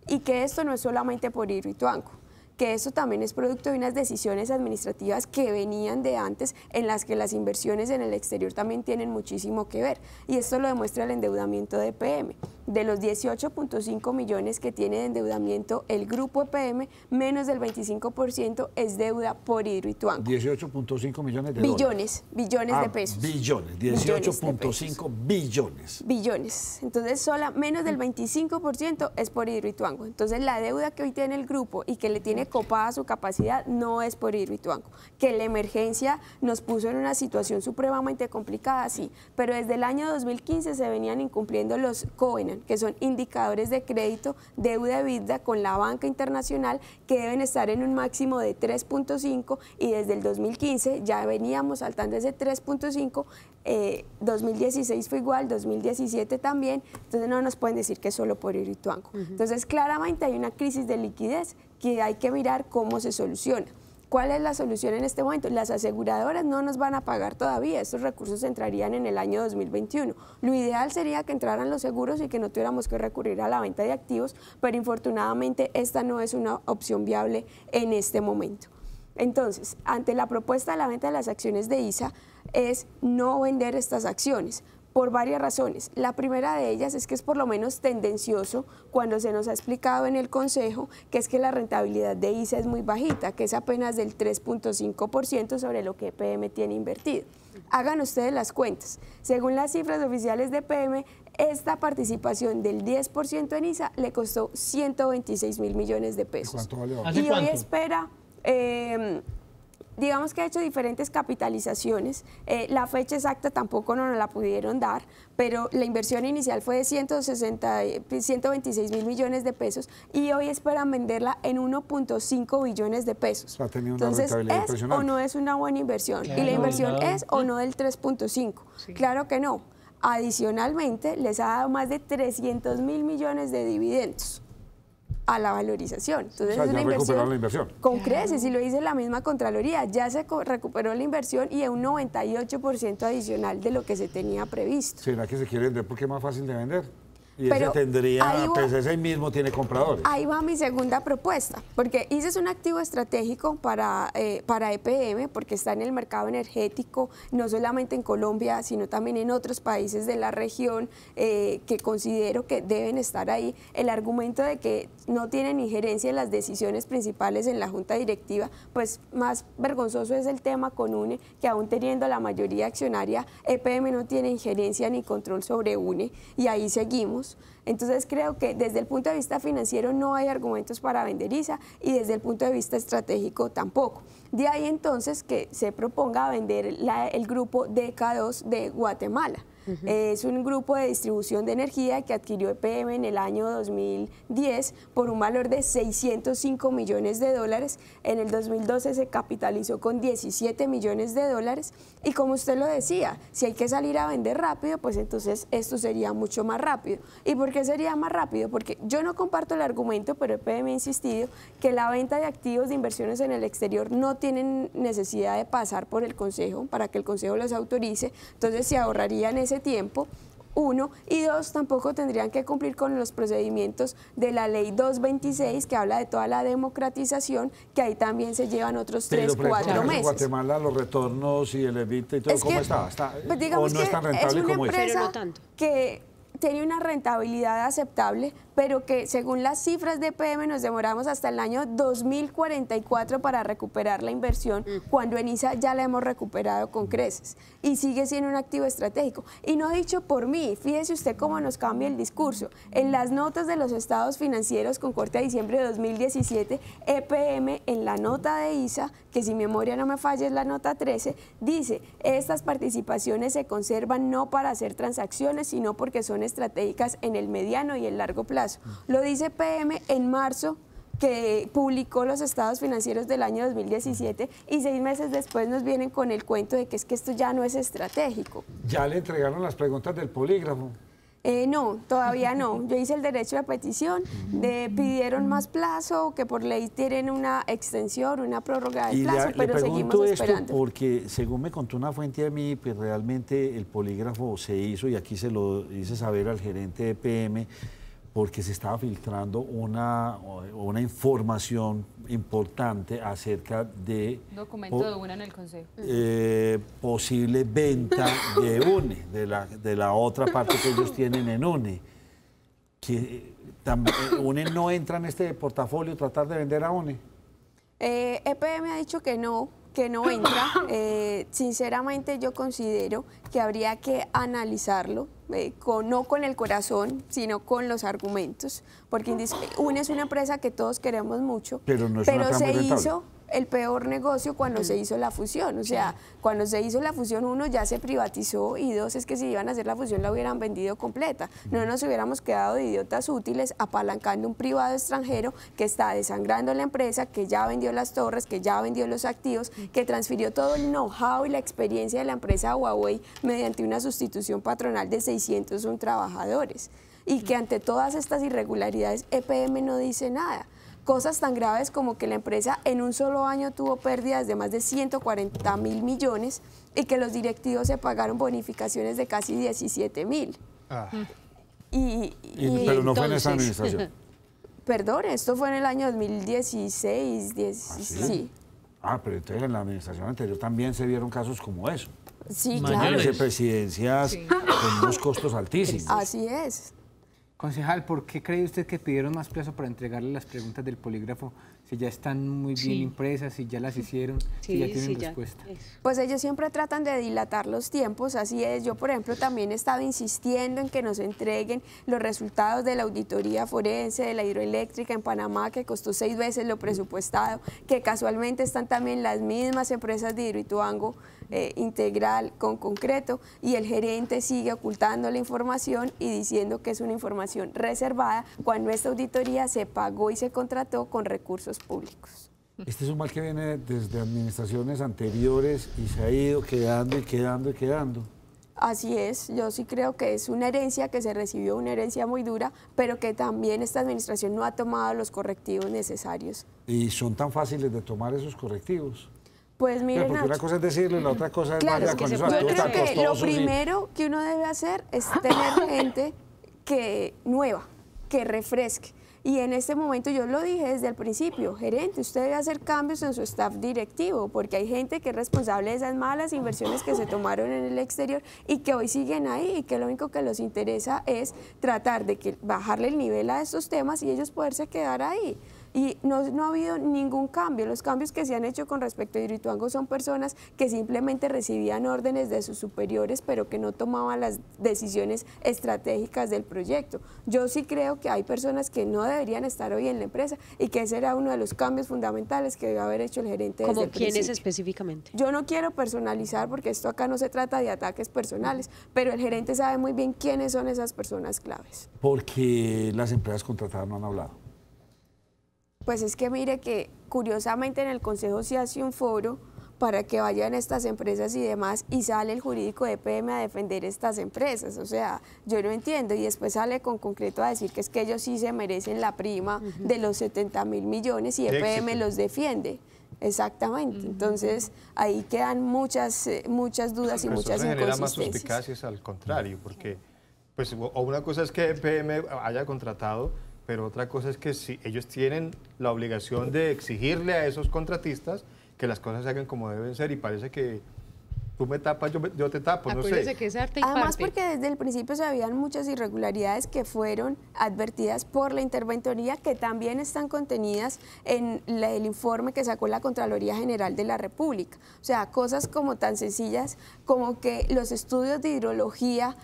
y que esto no es solamente por Hidroituango, que eso también es producto de unas decisiones administrativas que venían de antes, en las que las inversiones en el exterior también tienen muchísimo que ver, y esto lo demuestra el endeudamiento de EPM. de los 18.5 millones que tiene de endeudamiento el grupo EPM, menos del 25% es deuda por Hidroituango. 18.5 millones de billones, billones de pesos. Billones, 18.5 billones. Billones. Entonces, menos del 25% es por Hidroituango. Entonces, la deuda que hoy tiene el grupo y que le tiene copada su capacidad no es por Hidroituango. Que la emergencia nos puso en una situación supremamente complicada, sí, pero desde el año 2015 se venían incumpliendo los Covenant, que son indicadores de crédito, deuda EBITDA con la banca internacional, que deben estar en un máximo de 3.5, y desde el 2015 ya veníamos saltando ese 3.5, 2016 fue igual, 2017 también, entonces no nos pueden decir que es solo por Hidroituango. Entonces claramente hay una crisis de liquidez que hay que mirar cómo se soluciona. ¿Cuál es la solución en este momento? Las aseguradoras no nos van a pagar todavía, estos recursos entrarían en el año 2021. Lo ideal sería que entraran los seguros y que no tuviéramos que recurrir a la venta de activos, pero infortunadamente esta no es una opción viable en este momento. Entonces, ante la propuesta de la venta de las acciones de ISA, es no vender estas acciones, por varias razones. La primera de ellas es que es por lo menos tendencioso cuando se nos ha explicado en el Consejo que es que la rentabilidad de ISA es muy bajita, que es apenas del 3.5% sobre lo que EPM tiene invertido. Hagan ustedes las cuentas. Según las cifras oficiales de EPM, esta participación del 10% en ISA le costó 126.000 millones de pesos. ¿Cuánto vale? Y hoy espera... digamos que ha hecho diferentes capitalizaciones, la fecha exacta tampoco nos la pudieron dar, pero la inversión inicial fue de 126.000 millones de pesos y hoy esperan venderla en 1.5 billones de pesos. Entonces, ¿es o no es una buena inversión? Claro, y la inversión es o no del 3.5. Sí. Claro que no. Adicionalmente, les ha dado más de 300.000 millones de dividendos a la valorización. Entonces, es una inversión con creces, y lo dice la misma Contraloría, ya se recuperó la inversión y es un 98% adicional de lo que se tenía previsto. ¿Será que se quiere vender porque es más fácil de vender? Y ese tendría, pues ese mismo tiene compradores. Ahí va mi segunda propuesta, porque ISA es un activo estratégico para EPM, porque está en el mercado energético, no solamente en Colombia, sino también en otros países de la región que considero que deben estar ahí. El argumento de que no tienen injerencia en las decisiones principales en la junta directiva, pues más vergonzoso es el tema con UNE, que aún teniendo la mayoría accionaria, EPM no tiene injerencia ni control sobre UNE, y ahí seguimos. Entonces creo que desde el punto de vista financiero no hay argumentos para vender ISA y desde el punto de vista estratégico tampoco. De ahí entonces que se proponga vender el grupo DK2 de Guatemala. Es un grupo de distribución de energía que adquirió EPM en el año 2010 por un valor de 605 millones de dólares. En el 2012 se capitalizó con 17 millones de dólares y como usted lo decía, si hay que salir a vender rápido, pues entonces esto sería mucho más rápido. ¿Y por qué sería más rápido? Porque yo no comparto el argumento, pero EPM ha insistido que la venta de activos de inversiones en el exterior no tienen necesidad de pasar por el Consejo para que el Consejo los autorice, entonces se ahorrarían ese tiempo, uno, y dos, tampoco tendrían que cumplir con los procedimientos de la ley 226 que habla de toda la democratización, que ahí también se llevan otros 3-4 meses. En Guatemala los retornos y el EBITDA y todo, ¿cómo está? Pues digamos ¿O no es tan rentable como es? Pero no tanto. Que tiene una rentabilidad aceptable, pero que según las cifras de EPM nos demoramos hasta el año 2044 para recuperar la inversión, cuando en ISA ya la hemos recuperado con creces y sigue siendo un activo estratégico. Y no dicho por mí, fíjese usted cómo nos cambia el discurso. En las notas de los estados financieros con corte a diciembre de 2017, EPM en la nota de ISA, que si mi memoria no me falla es la nota 13, dice, estas participaciones se conservan no para hacer transacciones, sino porque son estratégicas en el mediano y el largo plazo. Lo dice EPM en marzo, que publicó los estados financieros del año 2017 y 6 meses después nos vienen con el cuento de que es que esto ya no es estratégico. ¿Ya le entregaron las preguntas del polígrafo? No, todavía no. Yo hice el derecho de petición, pidieron más plazo, que por ley tienen una extensión, una prórroga de plazo, pero seguimos esperando. Porque según me contó una fuente a mí, pues realmente el polígrafo se hizo, y aquí se lo hice saber al gerente de EPM, porque se estaba filtrando una información importante acerca de documento de UNE en el Consejo. Posible venta de UNE, de la otra parte que ellos tienen en UNE. que UNE no entra en este portafolio, tratar de vender a UNE. EPM ha dicho que no entra. Sinceramente yo considero que habría que analizarlo, no con el corazón, sino con los argumentos, porque UNE es una empresa que todos queremos mucho, pero se hizo el peor negocio cuando se hizo la fusión. O sea, cuando se hizo la fusión, uno, ya se privatizó, y dos, es que si iban a hacer la fusión la hubieran vendido completa. No nos hubiéramos quedado de idiotas útiles apalancando un privado extranjero que está desangrando la empresa, que ya vendió las torres, que ya vendió los activos, que transfirió todo el know-how y la experiencia de la empresa a Huawei mediante una sustitución patronal de 601 trabajadores. Y que ante todas estas irregularidades EPM no dice nada. Cosas tan graves como que la empresa en un solo año tuvo pérdidas de más de 140.000 millones y que los directivos se pagaron bonificaciones de casi 17.000. Pero no fue en esa administración. Perdón, esto fue en el año 2016, sí. Pero entonces en la administración anterior también se vieron casos como eso. Sí, claro. Vicepresidencias con unos costos altísimos. Así es. Concejal, ¿por qué cree usted que pidieron más plazo para entregarle las preguntas del polígrafo? Si ya están muy bien impresas, si ya las hicieron, si ya tienen respuesta. Pues ellos siempre tratan de dilatar los tiempos, así es. Yo, por ejemplo, también he estado insistiendo en que nos entreguen los resultados de la auditoría forense de la hidroeléctrica en Panamá, que costó 6 veces lo presupuestado, que casualmente están también las mismas empresas de Hidroituango, Integral con Concreto, y el gerente sigue ocultando la información y diciendo que es una información reservada, cuando esta auditoría se pagó y se contrató con recursos públicos. Este es un mal que viene desde administraciones anteriores y se ha ido quedando y quedando y quedando. Así es, yo sí creo que es una herencia que se recibió, una herencia muy dura, pero que también esta administración no ha tomado los correctivos necesarios. ¿Y son tan fáciles de tomar esos correctivos? Pues miren, porque una cosa es decirlo y la otra cosa es vaya con eso. Yo creo que lo primero que uno debe hacer es tener gente nueva, que refresque. Y en este momento, yo lo dije desde el principio, gerente, usted debe hacer cambios en su staff directivo, porque hay gente que es responsable de esas malas inversiones que se tomaron en el exterior y que hoy siguen ahí, y que lo único que les interesa es tratar de bajarle el nivel a estos temas y ellos poderse quedar ahí. Y no ha habido ningún cambio. Los cambios que se han hecho con respecto a Hidroituango son personas que simplemente recibían órdenes de sus superiores, pero que no tomaban las decisiones estratégicas del proyecto. Yo sí creo que hay personas que no deberían estar hoy en la empresa, y que ese era uno de los cambios fundamentales que debe haber hecho el gerente desde el principio. ¿Cómo quiénes específicamente? Yo no quiero personalizar, porque esto acá no se trata de ataques personales, pero el gerente sabe muy bien quiénes son esas personas claves. Porque las empresas contratadas no han hablado. Pues es que mire que curiosamente en el Consejo se hace un foro para que vayan estas empresas y demás, y sale el jurídico de EPM a defender estas empresas. O sea, yo no entiendo, y después sale con Concreto a decir que es que ellos sí se merecen la prima de los 70.000 millones y EPM los defiende. Exactamente. Entonces ahí quedan muchas dudas y muchas inconsistencias. Genera más suspicacias al contrario, porque pues, o una cosa es que EPM haya contratado, pero otra cosa es que si ellos tienen la obligación de exigirle a esos contratistas que las cosas se hagan como deben ser, y parece que tú me tapas, yo te tapo, no sé. Que es arte y Además, parte. porque desde el principio se habían muchas irregularidades que fueron advertidas por la interventoría, que también están contenidas en el informe que sacó la Contraloría General de la República. O sea, cosas como tan sencillas como que los estudios de hidrología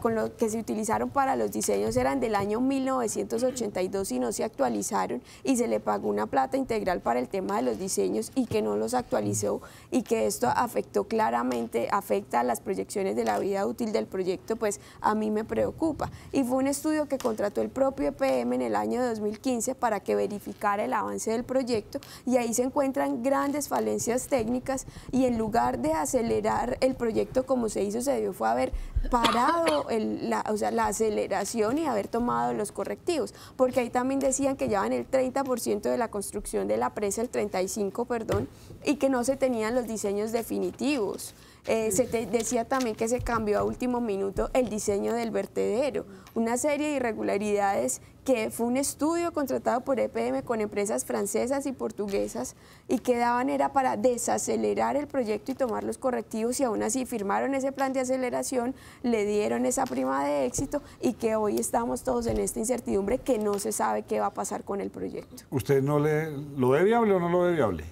con lo que se utilizaron para los diseños eran del año 1982 y no se actualizaron, y se le pagó una plata integral para el tema de los diseños y que no los actualizó, y que esto afecta a las proyecciones de la vida útil del proyecto, pues a mí me preocupa. Y fue un estudio que contrató el propio EPM en el año 2015 para que verificara el avance del proyecto, y ahí se encuentran grandes falencias técnicas, y en lugar de acelerar el proyecto como se hizo, se debió fue haber parado la aceleración y haber tomado los correctivos, porque ahí también decían que llevaban el 30% de la construcción de la presa, el 35%, perdón, y que no se tenían los diseños definitivos. Decía también que se cambió a último minuto el diseño del vertedero, una serie de irregularidades que fue un estudio contratado por EPM con empresas francesas y portuguesas y que daban era para desacelerar el proyecto y tomar los correctivos, y aún así firmaron ese plan de aceleración, le dieron esa prima de éxito y que hoy estamos todos en esta incertidumbre que no se sabe qué va a pasar con el proyecto. ¿Usted lo ve viable o no lo ve viable?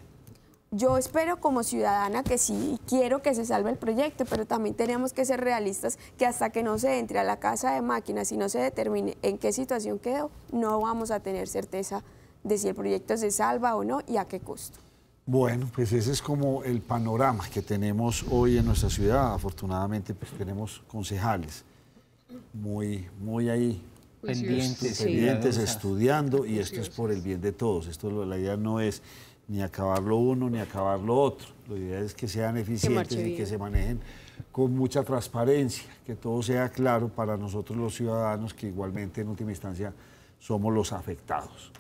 Yo espero como ciudadana que sí, quiero que se salve el proyecto, pero también tenemos que ser realistas que hasta que no se entre a la casa de máquinas y no se determine en qué situación quedó, no vamos a tener certeza de si el proyecto se salva o no y a qué costo. Bueno, pues ese es como el panorama que tenemos hoy en nuestra ciudad. Afortunadamente pues tenemos concejales muy ahí pendientes, estudiando, y esto es por el bien de todos. La idea no es ni acabar lo uno ni acabar lo otro. La idea es que sean eficientes y que se manejen con mucha transparencia, que todo sea claro para nosotros los ciudadanos, que igualmente en última instancia somos los afectados.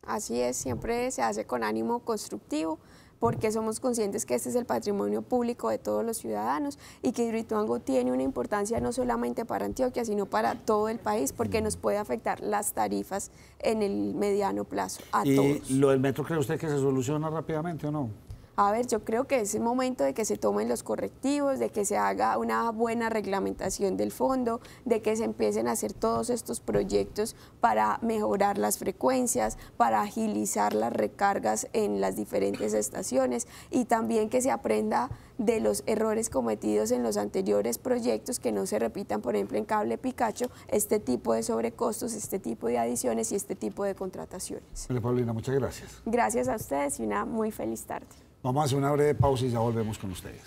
Así es, siempre se hace con ánimo constructivo, porque somos conscientes que este es el patrimonio público de todos los ciudadanos y que Hidroituango tiene una importancia no solamente para Antioquia, sino para todo el país, porque nos puede afectar las tarifas en el mediano plazo a todos. ¿Y lo del metro cree usted que se soluciona rápidamente o no? A ver, yo creo que es el momento de que se tomen los correctivos, de que se haga una buena reglamentación del fondo, de que se empiecen a hacer todos estos proyectos para mejorar las frecuencias, para agilizar las recargas en las diferentes estaciones, y también que se aprenda de los errores cometidos en los anteriores proyectos, que no se repitan, por ejemplo, en Cable Picacho, este tipo de sobrecostos, este tipo de adiciones y este tipo de contrataciones. María Paulina, muchas gracias. Gracias a ustedes y una muy feliz tarde. Vamos a hacer una breve pausa y ya volvemos con ustedes.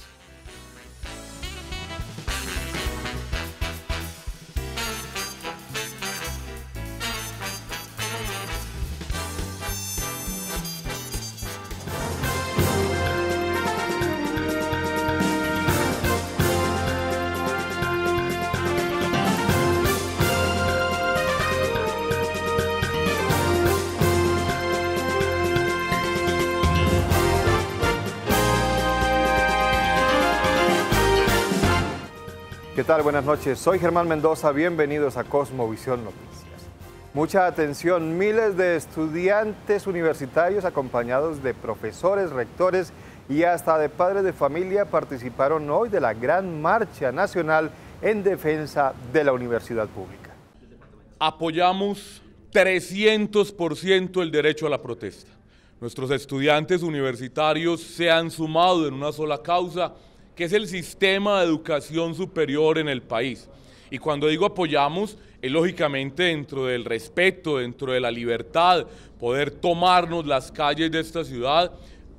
¿Qué tal? Buenas noches. Soy Germán Mendoza. Bienvenidos a Cosmovisión Noticias. Mucha atención. Miles de estudiantes universitarios acompañados de profesores, rectores y hasta de padres de familia participaron hoy de la gran marcha nacional en defensa de la universidad pública. Apoyamos 300% el derecho a la protesta. Nuestros estudiantes universitarios se han sumado en una sola causa, que es el sistema de educación superior en el país. Y cuando digo apoyamos, es lógicamente dentro del respeto, dentro de la libertad, poder tomarnos las calles de esta ciudad,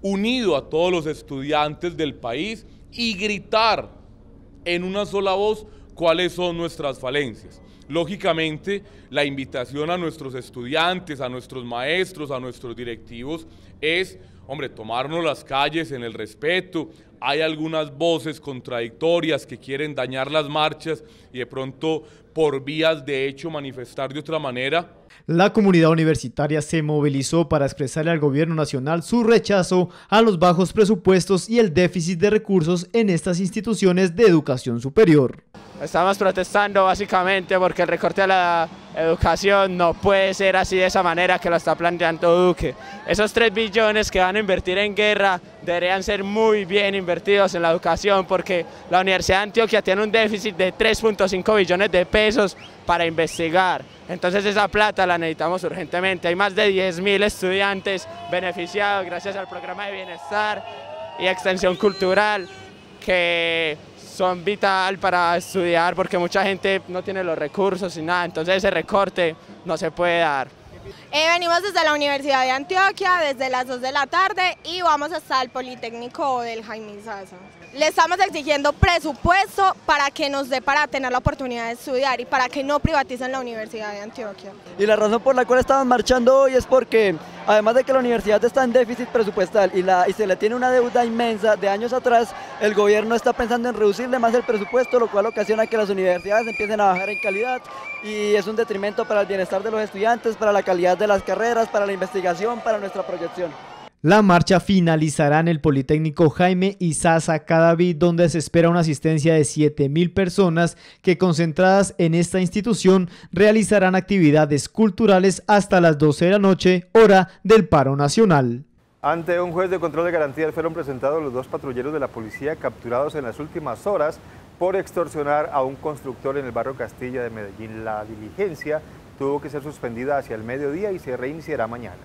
unido a todos los estudiantes del país y gritar en una sola voz cuáles son nuestras falencias. Lógicamente, la invitación a nuestros estudiantes, a nuestros maestros, a nuestros directivos es, hombre, tomarnos las calles en el respeto. Hay algunas voces contradictorias que quieren dañar las marchas y de pronto por vías de hecho manifestar de otra manera. La comunidad universitaria se movilizó para expresarle al gobierno nacional su rechazo a los bajos presupuestos y el déficit de recursos en estas instituciones de educación superior. Estamos protestando básicamente porque el recorte a la educación no puede ser así de esa manera que lo está planteando Duque. Esos 3 billones que van a invertir en guerra deberían ser muy bien invertidos en la educación, porque la Universidad de Antioquia tiene un déficit de 3.5 billones de pesos para investigar. Entonces esa plata la necesitamos urgentemente. Hay más de 10.000 estudiantes beneficiados gracias al programa de bienestar y extensión cultural que son vital para estudiar, porque mucha gente no tiene los recursos y nada, entonces ese recorte no se puede dar. Venimos desde la Universidad de Antioquia desde las 2 de la tarde y vamos hasta el Politécnico del Jaime Sasa. Le estamos exigiendo presupuesto para que nos dé para tener la oportunidad de estudiar y para que no privaticen la Universidad de Antioquia. Y la razón por la cual estamos marchando hoy es porque, además de que la universidad está en déficit presupuestal y se le tiene una deuda inmensa de años atrás, el gobierno está pensando en reducirle más el presupuesto, lo cual ocasiona que las universidades empiecen a bajar en calidad y es un detrimento para el bienestar de los estudiantes, para la calidad de las carreras, para la investigación, para nuestra proyección. La marcha finalizará en el Politécnico Jaime Isaza Cadavid, donde se espera una asistencia de 7.000 personas que, concentradas en esta institución, realizarán actividades culturales hasta las 12 de la noche, hora del paro nacional. Ante un juez de control de garantías fueron presentados los 2 patrulleros de la policía capturados en las últimas horas por extorsionar a un constructor en el barrio Castilla de Medellín. La diligencia tuvo que ser suspendida hacia el mediodía y se reiniciará mañana.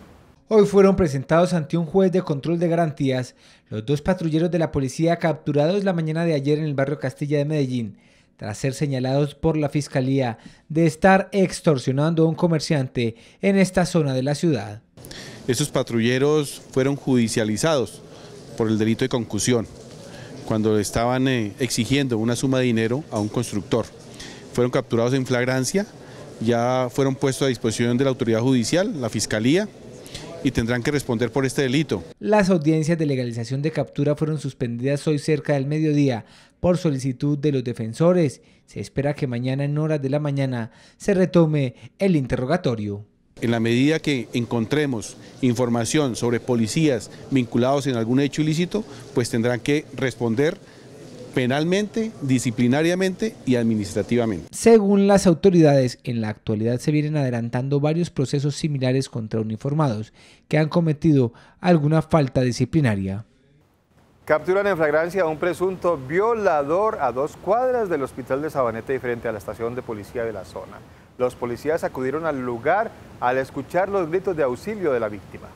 Hoy fueron presentados ante un juez de control de garantías los 2 patrulleros de la policía capturados la mañana de ayer en el barrio Castilla de Medellín, tras ser señalados por la Fiscalía de estar extorsionando a un comerciante en esta zona de la ciudad. Estos patrulleros fueron judicializados por el delito de concusión, cuando estaban exigiendo una suma de dinero a un constructor. Fueron capturados en flagrancia, ya fueron puestos a disposición de la autoridad judicial, la Fiscalía, y tendrán que responder por este delito. Las audiencias de legalización de captura fueron suspendidas hoy cerca del mediodía por solicitud de los defensores. Se espera que mañana en horas de la mañana se retome el interrogatorio. En la medida que encontremos información sobre policías vinculados en algún hecho ilícito, pues tendrán que responder penalmente, disciplinariamente y administrativamente. Según las autoridades, en la actualidad se vienen adelantando varios procesos similares contra uniformados que han cometido alguna falta disciplinaria. Capturan en flagrancia a un presunto violador a 2 cuadras del hospital de Sabaneta y frente a la estación de policía de la zona. Los policías acudieron al lugar al escuchar los gritos de auxilio de la víctima.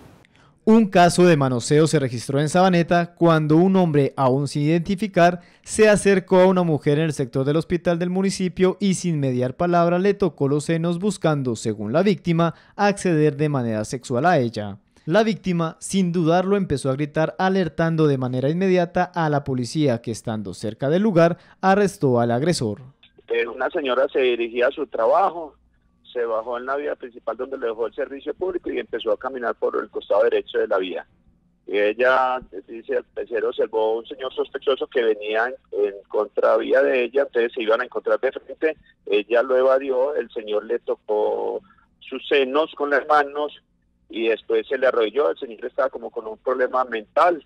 Un caso de manoseo se registró en Sabaneta cuando un hombre, aún sin identificar, se acercó a una mujer en el sector del hospital del municipio y sin mediar palabra le tocó los senos buscando, según la víctima, acceder de manera sexual a ella. La víctima, sin dudarlo, empezó a gritar alertando de manera inmediata a la policía que, estando cerca del lugar, arrestó al agresor. Una señora se dirigía a su trabajo, se bajó en la vía principal donde le dejó el servicio público y empezó a caminar por el costado derecho de la vía. Y ella, dice, el pecero observó un señor sospechoso que venía en contravía de ella, entonces se iban a encontrar de frente, ella lo evadió, el señor le tocó sus senos con las manos y después se le arrodilló, el señor estaba como con un problema mental,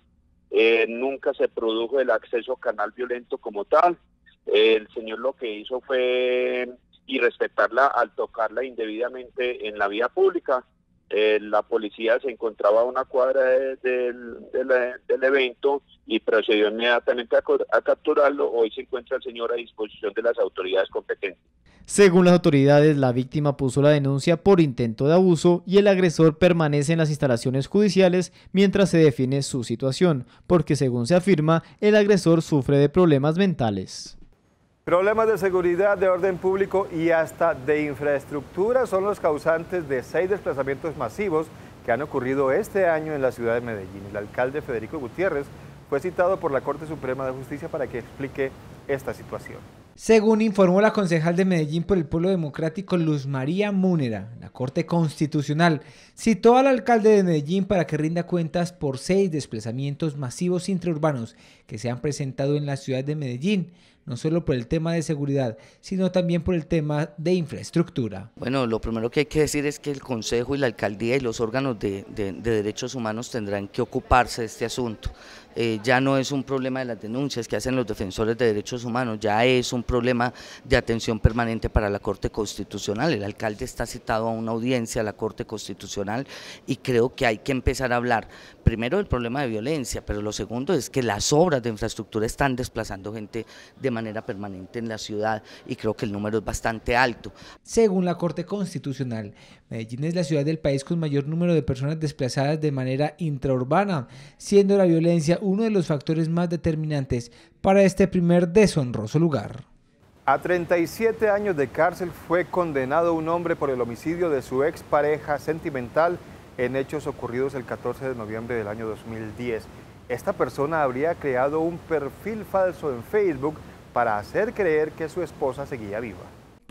nunca se produjo el acceso canal violento como tal, el señor lo que hizo fue irrespetarla al tocarla indebidamente en la vía pública. La policía se encontraba a una cuadra del evento y procedió inmediatamente a capturarlo. Hoy se encuentra el señor a disposición de las autoridades competentes. Según las autoridades, la víctima puso la denuncia por intento de abuso y el agresor permanece en las instalaciones judiciales mientras se define su situación, porque según se afirma, el agresor sufre de problemas mentales. Problemas de seguridad, de orden público y hasta de infraestructura son los causantes de 6 desplazamientos masivos que han ocurrido este año en la ciudad de Medellín. El alcalde Federico Gutiérrez fue citado por la Corte Suprema de Justicia para que explique esta situación. Según informó la concejal de Medellín por el Polo Democrático Luz María Múnera, la Corte Constitucional citó al alcalde de Medellín para que rinda cuentas por 6 desplazamientos masivos intraurbanos que se han presentado en la ciudad de Medellín, no solo por el tema de seguridad, sino también por el tema de infraestructura. Bueno, lo primero que hay que decir es que el Consejo y la Alcaldía y los órganos de derechos humanos tendrán que ocuparse de este asunto. Ya no es un problema de las denuncias que hacen los defensores de derechos humanos, ya es un problema de atención permanente para la Corte Constitucional. El alcalde está citado a una audiencia a la Corte Constitucional y creo que hay que empezar a hablar primero del problema de violencia, pero lo segundo es que las obras de infraestructura están desplazando gente de manera permanente en la ciudad y creo que el número es bastante alto. Según la Corte Constitucional, Medellín es la ciudad del país con mayor número de personas desplazadas de manera intraurbana, siendo la violencia uno de los factores más determinantes para este primer deshonroso lugar. A 37 años de cárcel fue condenado un hombre por el homicidio de su expareja sentimental en hechos ocurridos el 14 de noviembre del año 2010. Esta persona habría creado un perfil falso en Facebook para hacer creer que su esposa seguía viva.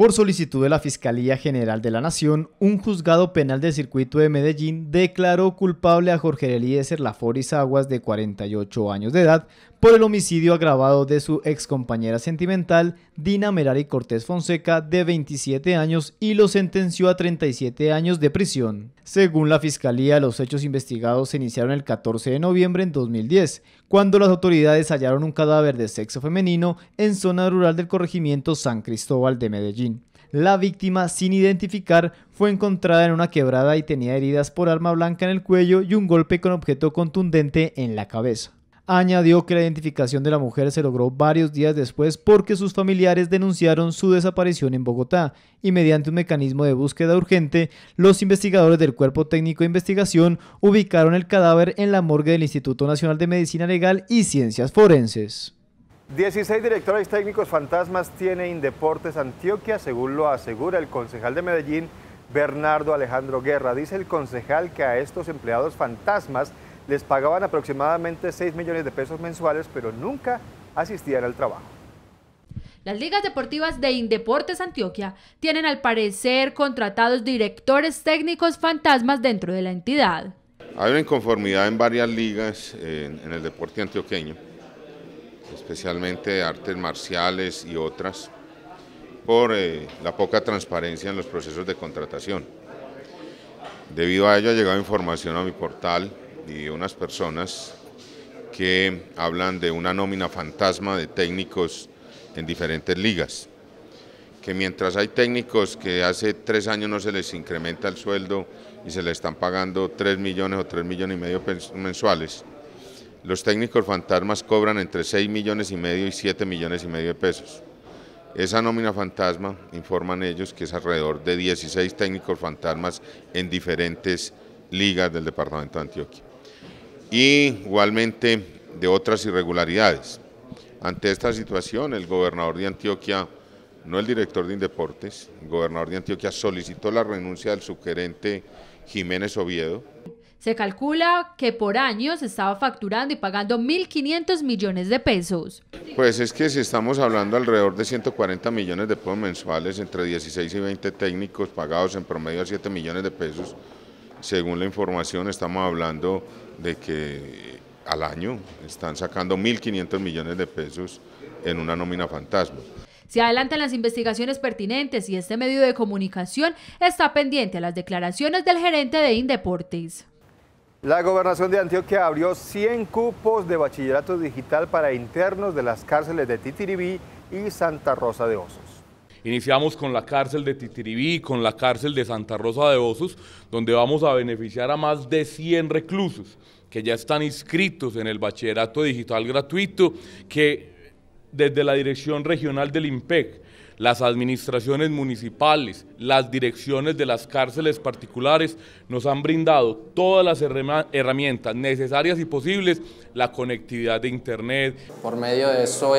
Por solicitud de la Fiscalía General de la Nación, un juzgado penal del circuito de Medellín declaró culpable a Jorge Eliezer Laforis Aguas, de 48 años de edad, por el homicidio agravado de su excompañera sentimental, Dina Merari Cortés Fonseca, de 27 años, y lo sentenció a 37 años de prisión. Según la Fiscalía, los hechos investigados se iniciaron el 14 de noviembre en 2010, cuando las autoridades hallaron un cadáver de sexo femenino en zona rural del corregimiento San Cristóbal de Medellín. La víctima, sin identificar, fue encontrada en una quebrada y tenía heridas por arma blanca en el cuello y un golpe con objeto contundente en la cabeza. Añadió que la identificación de la mujer se logró varios días después porque sus familiares denunciaron su desaparición en Bogotá y mediante un mecanismo de búsqueda urgente, los investigadores del Cuerpo Técnico de Investigación ubicaron el cadáver en la morgue del Instituto Nacional de Medicina Legal y Ciencias Forenses. 16 directores técnicos fantasmas tiene Indeportes Antioquia, según lo asegura el concejal de Medellín, Bernardo Alejandro Guerra. Dice el concejal que a estos empleados fantasmas les pagaban aproximadamente 6 millones de pesos mensuales, pero nunca asistían al trabajo. Las ligas deportivas de Indeportes Antioquia tienen al parecer contratados directores técnicos fantasmas dentro de la entidad. Hay una inconformidad en varias ligas en el deporte antioqueño, especialmente de artes marciales y otras, por la poca transparencia en los procesos de contratación. Debido a ello ha llegado información a mi portal y unas personas que hablan de una nómina fantasma de técnicos en diferentes ligas, que mientras hay técnicos que hace 3 años no se les incrementa el sueldo y se les están pagando 3 millones o 3 millones y medio mensuales, los técnicos fantasmas cobran entre 6 millones y medio y 7 millones y medio de pesos. Esa nómina fantasma, informan ellos, que es alrededor de 16 técnicos fantasmas en diferentes ligas del departamento de Antioquia. Y igualmente de otras irregularidades. Ante esta situación, el gobernador de Antioquia, no el director de Indeportes, el gobernador de Antioquia solicitó la renuncia del subgerente Jiménez Oviedo. Se calcula que por año se estaba facturando y pagando 1.500 millones de pesos. Pues es que si estamos hablando alrededor de 140 millones de pesos mensuales, entre 16 y 20 técnicos pagados en promedio a 7 millones de pesos, según la información estamos hablando de que al año están sacando 1.500 millones de pesos en una nómina fantasma. Se adelantan las investigaciones pertinentes y este medio de comunicación está pendiente a las declaraciones del gerente de Indeportes. La Gobernación de Antioquia abrió 100 cupos de bachillerato digital para internos de las cárceles de Titiribí y Santa Rosa de Osos. Iniciamos con la cárcel de Titiribí y con la cárcel de Santa Rosa de Osos, donde vamos a beneficiar a más de 100 reclusos que ya están inscritos en el bachillerato digital gratuito, que desde la Dirección Regional del IMPEC, las administraciones municipales, las direcciones de las cárceles particulares nos han brindado todas las herramientas necesarias y posibles, la conectividad de internet. Por medio de eso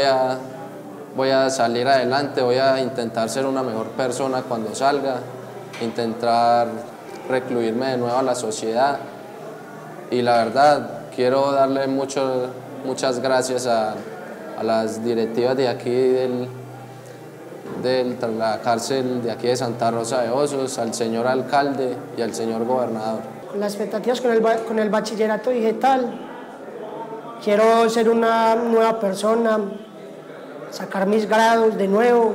voy a salir adelante, voy a intentar ser una mejor persona cuando salga, intentar recluirme de nuevo a la sociedad y la verdad quiero darle muchas gracias a las directivas de aquí de la cárcel de aquí de Santa Rosa de Osos, al señor alcalde y al señor gobernador. Con las expectativas con el bachillerato digital, quiero ser una nueva persona, sacar mis grados de nuevo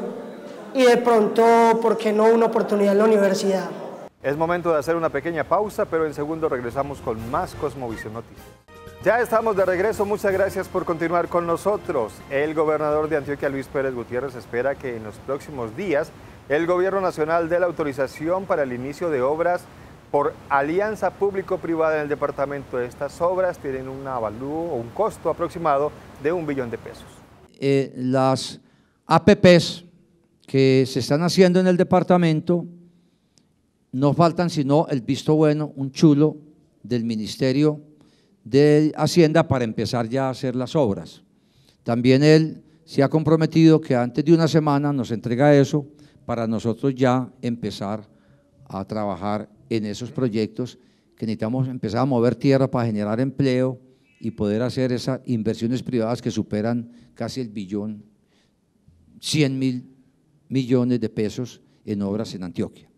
y de pronto, ¿por qué no una oportunidad en la universidad? Es momento de hacer una pequeña pausa, pero en segundo regresamos con más Cosmovisión Noticias. Ya estamos de regreso, muchas gracias por continuar con nosotros. El gobernador de Antioquia, Luis Pérez Gutiérrez, espera que en los próximos días el gobierno nacional dé la autorización para el inicio de obras por alianza público-privada en el departamento. Estas obras tienen un avalúo o un costo aproximado de 1 billón de pesos. Las APPs que se están haciendo en el departamento, no faltan sino el visto bueno, un chulo del Ministerio de Hacienda para empezar ya a hacer las obras. También él se ha comprometido que antes de una semana nos entrega eso para nosotros ya empezar a trabajar en esos proyectos que necesitamos empezar a mover tierra para generar empleo y poder hacer esas inversiones privadas que superan casi el 1.100.000.000 millones de pesos en obras en Antioquia.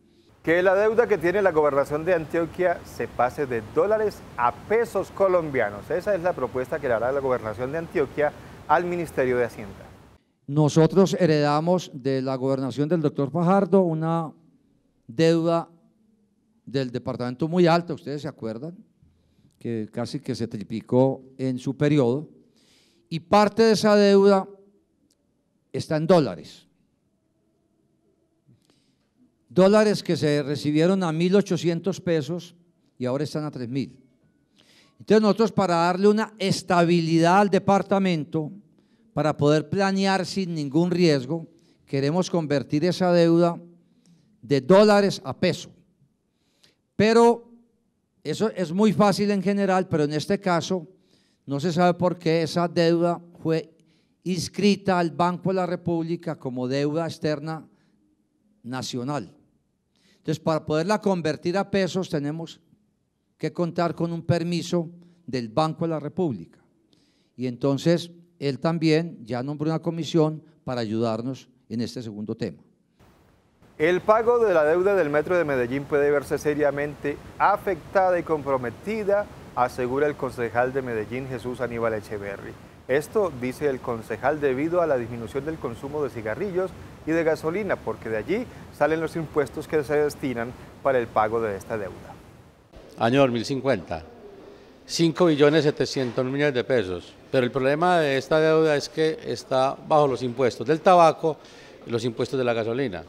Que la deuda que tiene la gobernación de Antioquia se pase de dólares a pesos colombianos. Esa es la propuesta que le hará la gobernación de Antioquia al Ministerio de Hacienda. Nosotros heredamos de la gobernación del doctor Fajardo una deuda del departamento muy alta, ustedes se acuerdan, que casi que se triplicó en su periodo, y parte de esa deuda está en dólares. Dólares que se recibieron a 1.800 pesos y ahora están a 3.000. Entonces nosotros, para darle una estabilidad al departamento, para poder planear sin ningún riesgo, queremos convertir esa deuda de dólares a peso. Pero eso es muy fácil en general, pero en este caso no se sabe por qué esa deuda fue inscrita al Banco de la República como deuda externa nacional. Entonces, para poderla convertir a pesos tenemos que contar con un permiso del Banco de la República. Y entonces él también ya nombró una comisión para ayudarnos en este segundo tema. El pago de la deuda del Metro de Medellín puede verse seriamente afectada y comprometida, asegura el concejal de Medellín, Jesús Aníbal Echeverry. Esto dice el concejal debido a la disminución del consumo de cigarrillos y de gasolina, porque de allí salen los impuestos que se destinan para el pago de esta deuda. Año 2050, 5.700.000 millones de pesos, pero el problema de esta deuda es que está bajo los impuestos del tabaco y los impuestos de la gasolina.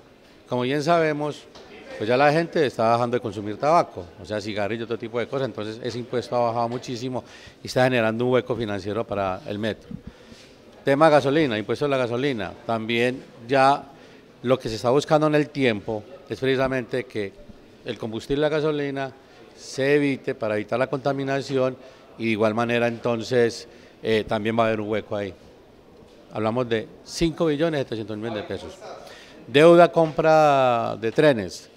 Como bien sabemos, pues ya la gente está dejando de consumir tabaco, o sea, cigarrillos, todo tipo de cosas, entonces ese impuesto ha bajado muchísimo y está generando un hueco financiero para el metro. Tema gasolina, impuesto de la gasolina, también ya lo que se está buscando en el tiempo es precisamente que el combustible y la gasolina se evite para evitar la contaminación y de igual manera entonces también va a haber un hueco ahí. Hablamos de 5.700.000 millones de pesos. Deuda compra de trenes.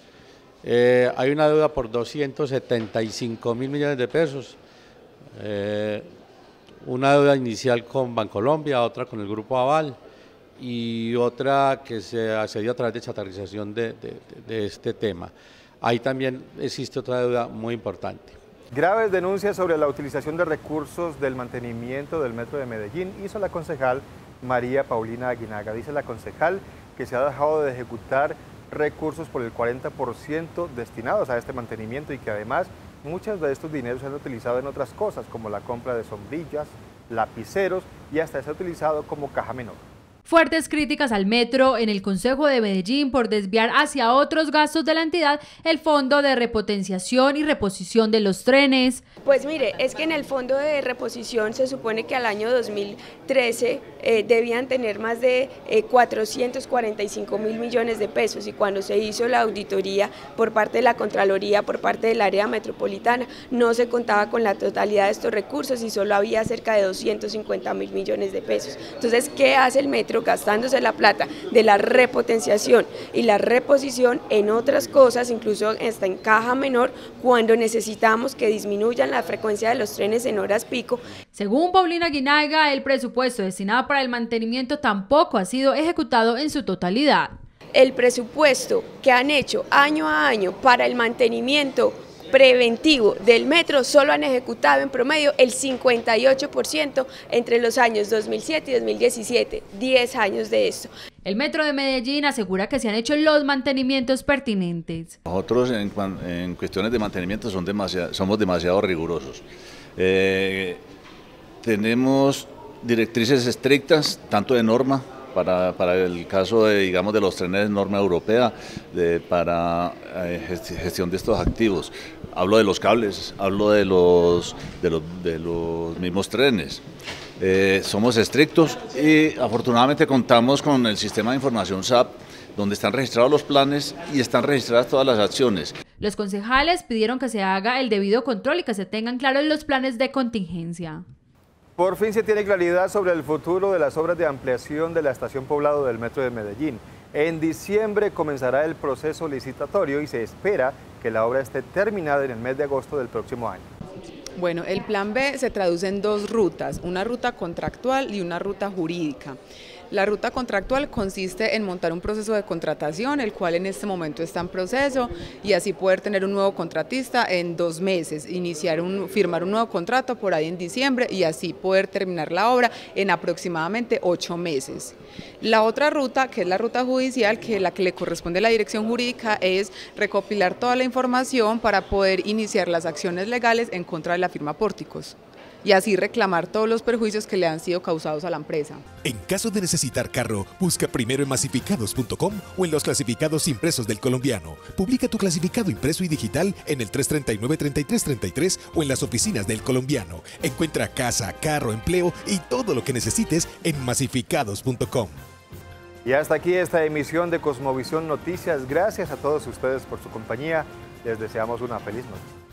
Hay una deuda por 275.000 millones de pesos, una deuda inicial con Bancolombia, otra con el Grupo Aval y otra que se accedió a través de chatarrización de este tema. Ahí también existe otra deuda muy importante. Graves denuncias sobre la utilización de recursos del mantenimiento del Metro de Medellín hizo la concejal María Paulina Aguinaga. Dice la concejal que se ha dejado de ejecutar recursos por el 40% destinados a este mantenimiento y que además muchos de estos dineros se han utilizado en otras cosas como la compra de sombrillas, lapiceros y hasta se ha utilizado como caja menor. Fuertes críticas al metro en el Consejo de Medellín por desviar hacia otros gastos de la entidad el fondo de repotenciación y reposición de los trenes. Pues mire, es que en el fondo de reposición se supone que al año 2013 debían tener más de 445.000 millones de pesos y cuando se hizo la auditoría por parte de la Contraloría, por parte del área metropolitana, no se contaba con la totalidad de estos recursos y solo había cerca de 250.000 millones de pesos. Entonces, ¿qué hace el metro? Gastándose la plata de la repotenciación y la reposición en otras cosas, incluso hasta en caja menor, cuando necesitamos que disminuyan la frecuencia de los trenes en horas pico. Según Paulina Aguinaga, el presupuesto destinado para el mantenimiento tampoco ha sido ejecutado en su totalidad. El presupuesto que han hecho año a año para el mantenimiento preventivo del metro solo han ejecutado en promedio el 58% entre los años 2007 y 2017, 10 años de esto. El Metro de Medellín asegura que se han hecho los mantenimientos pertinentes. Nosotros en cuestiones de mantenimiento somos demasiado rigurosos. Tenemos directrices estrictas, tanto de norma, para el caso de, digamos, de los trenes de norma europea, para gestión de estos activos. Hablo de los cables, hablo de los mismos trenes. Somos estrictos y afortunadamente contamos con el sistema de información SAP, donde están registrados los planes y están registradas todas las acciones. Los concejales pidieron que se haga el debido control y que se tengan claros los planes de contingencia. Por fin se tiene claridad sobre el futuro de las obras de ampliación de la estación Poblado del Metro de Medellín. En diciembre comenzará el proceso licitatorio y se espera que la obra esté terminada en el mes de agosto del próximo año. Bueno, el plan B se traduce en dos rutas, una ruta contractual y una ruta jurídica. La ruta contractual consiste en montar un proceso de contratación, el cual en este momento está en proceso, y así poder tener un nuevo contratista en 2 meses, firmar un nuevo contrato por ahí en diciembre y así poder terminar la obra en aproximadamente 8 meses. La otra ruta, que es la ruta judicial, que la que le corresponde a la dirección jurídica, es recopilar toda la información para poder iniciar las acciones legales en contra de la firma Pórticos y así reclamar todos los perjuicios que le han sido causados a la empresa. En caso de necesitar carro, busca primero en masificados.com o en los clasificados impresos del Colombiano. Publica tu clasificado impreso y digital en el 339-3333 o en las oficinas del Colombiano. Encuentra casa, carro, empleo y todo lo que necesites en masificados.com. Y hasta aquí esta emisión de Cosmovisión Noticias. Gracias a todos ustedes por su compañía. Les deseamos una feliz noche.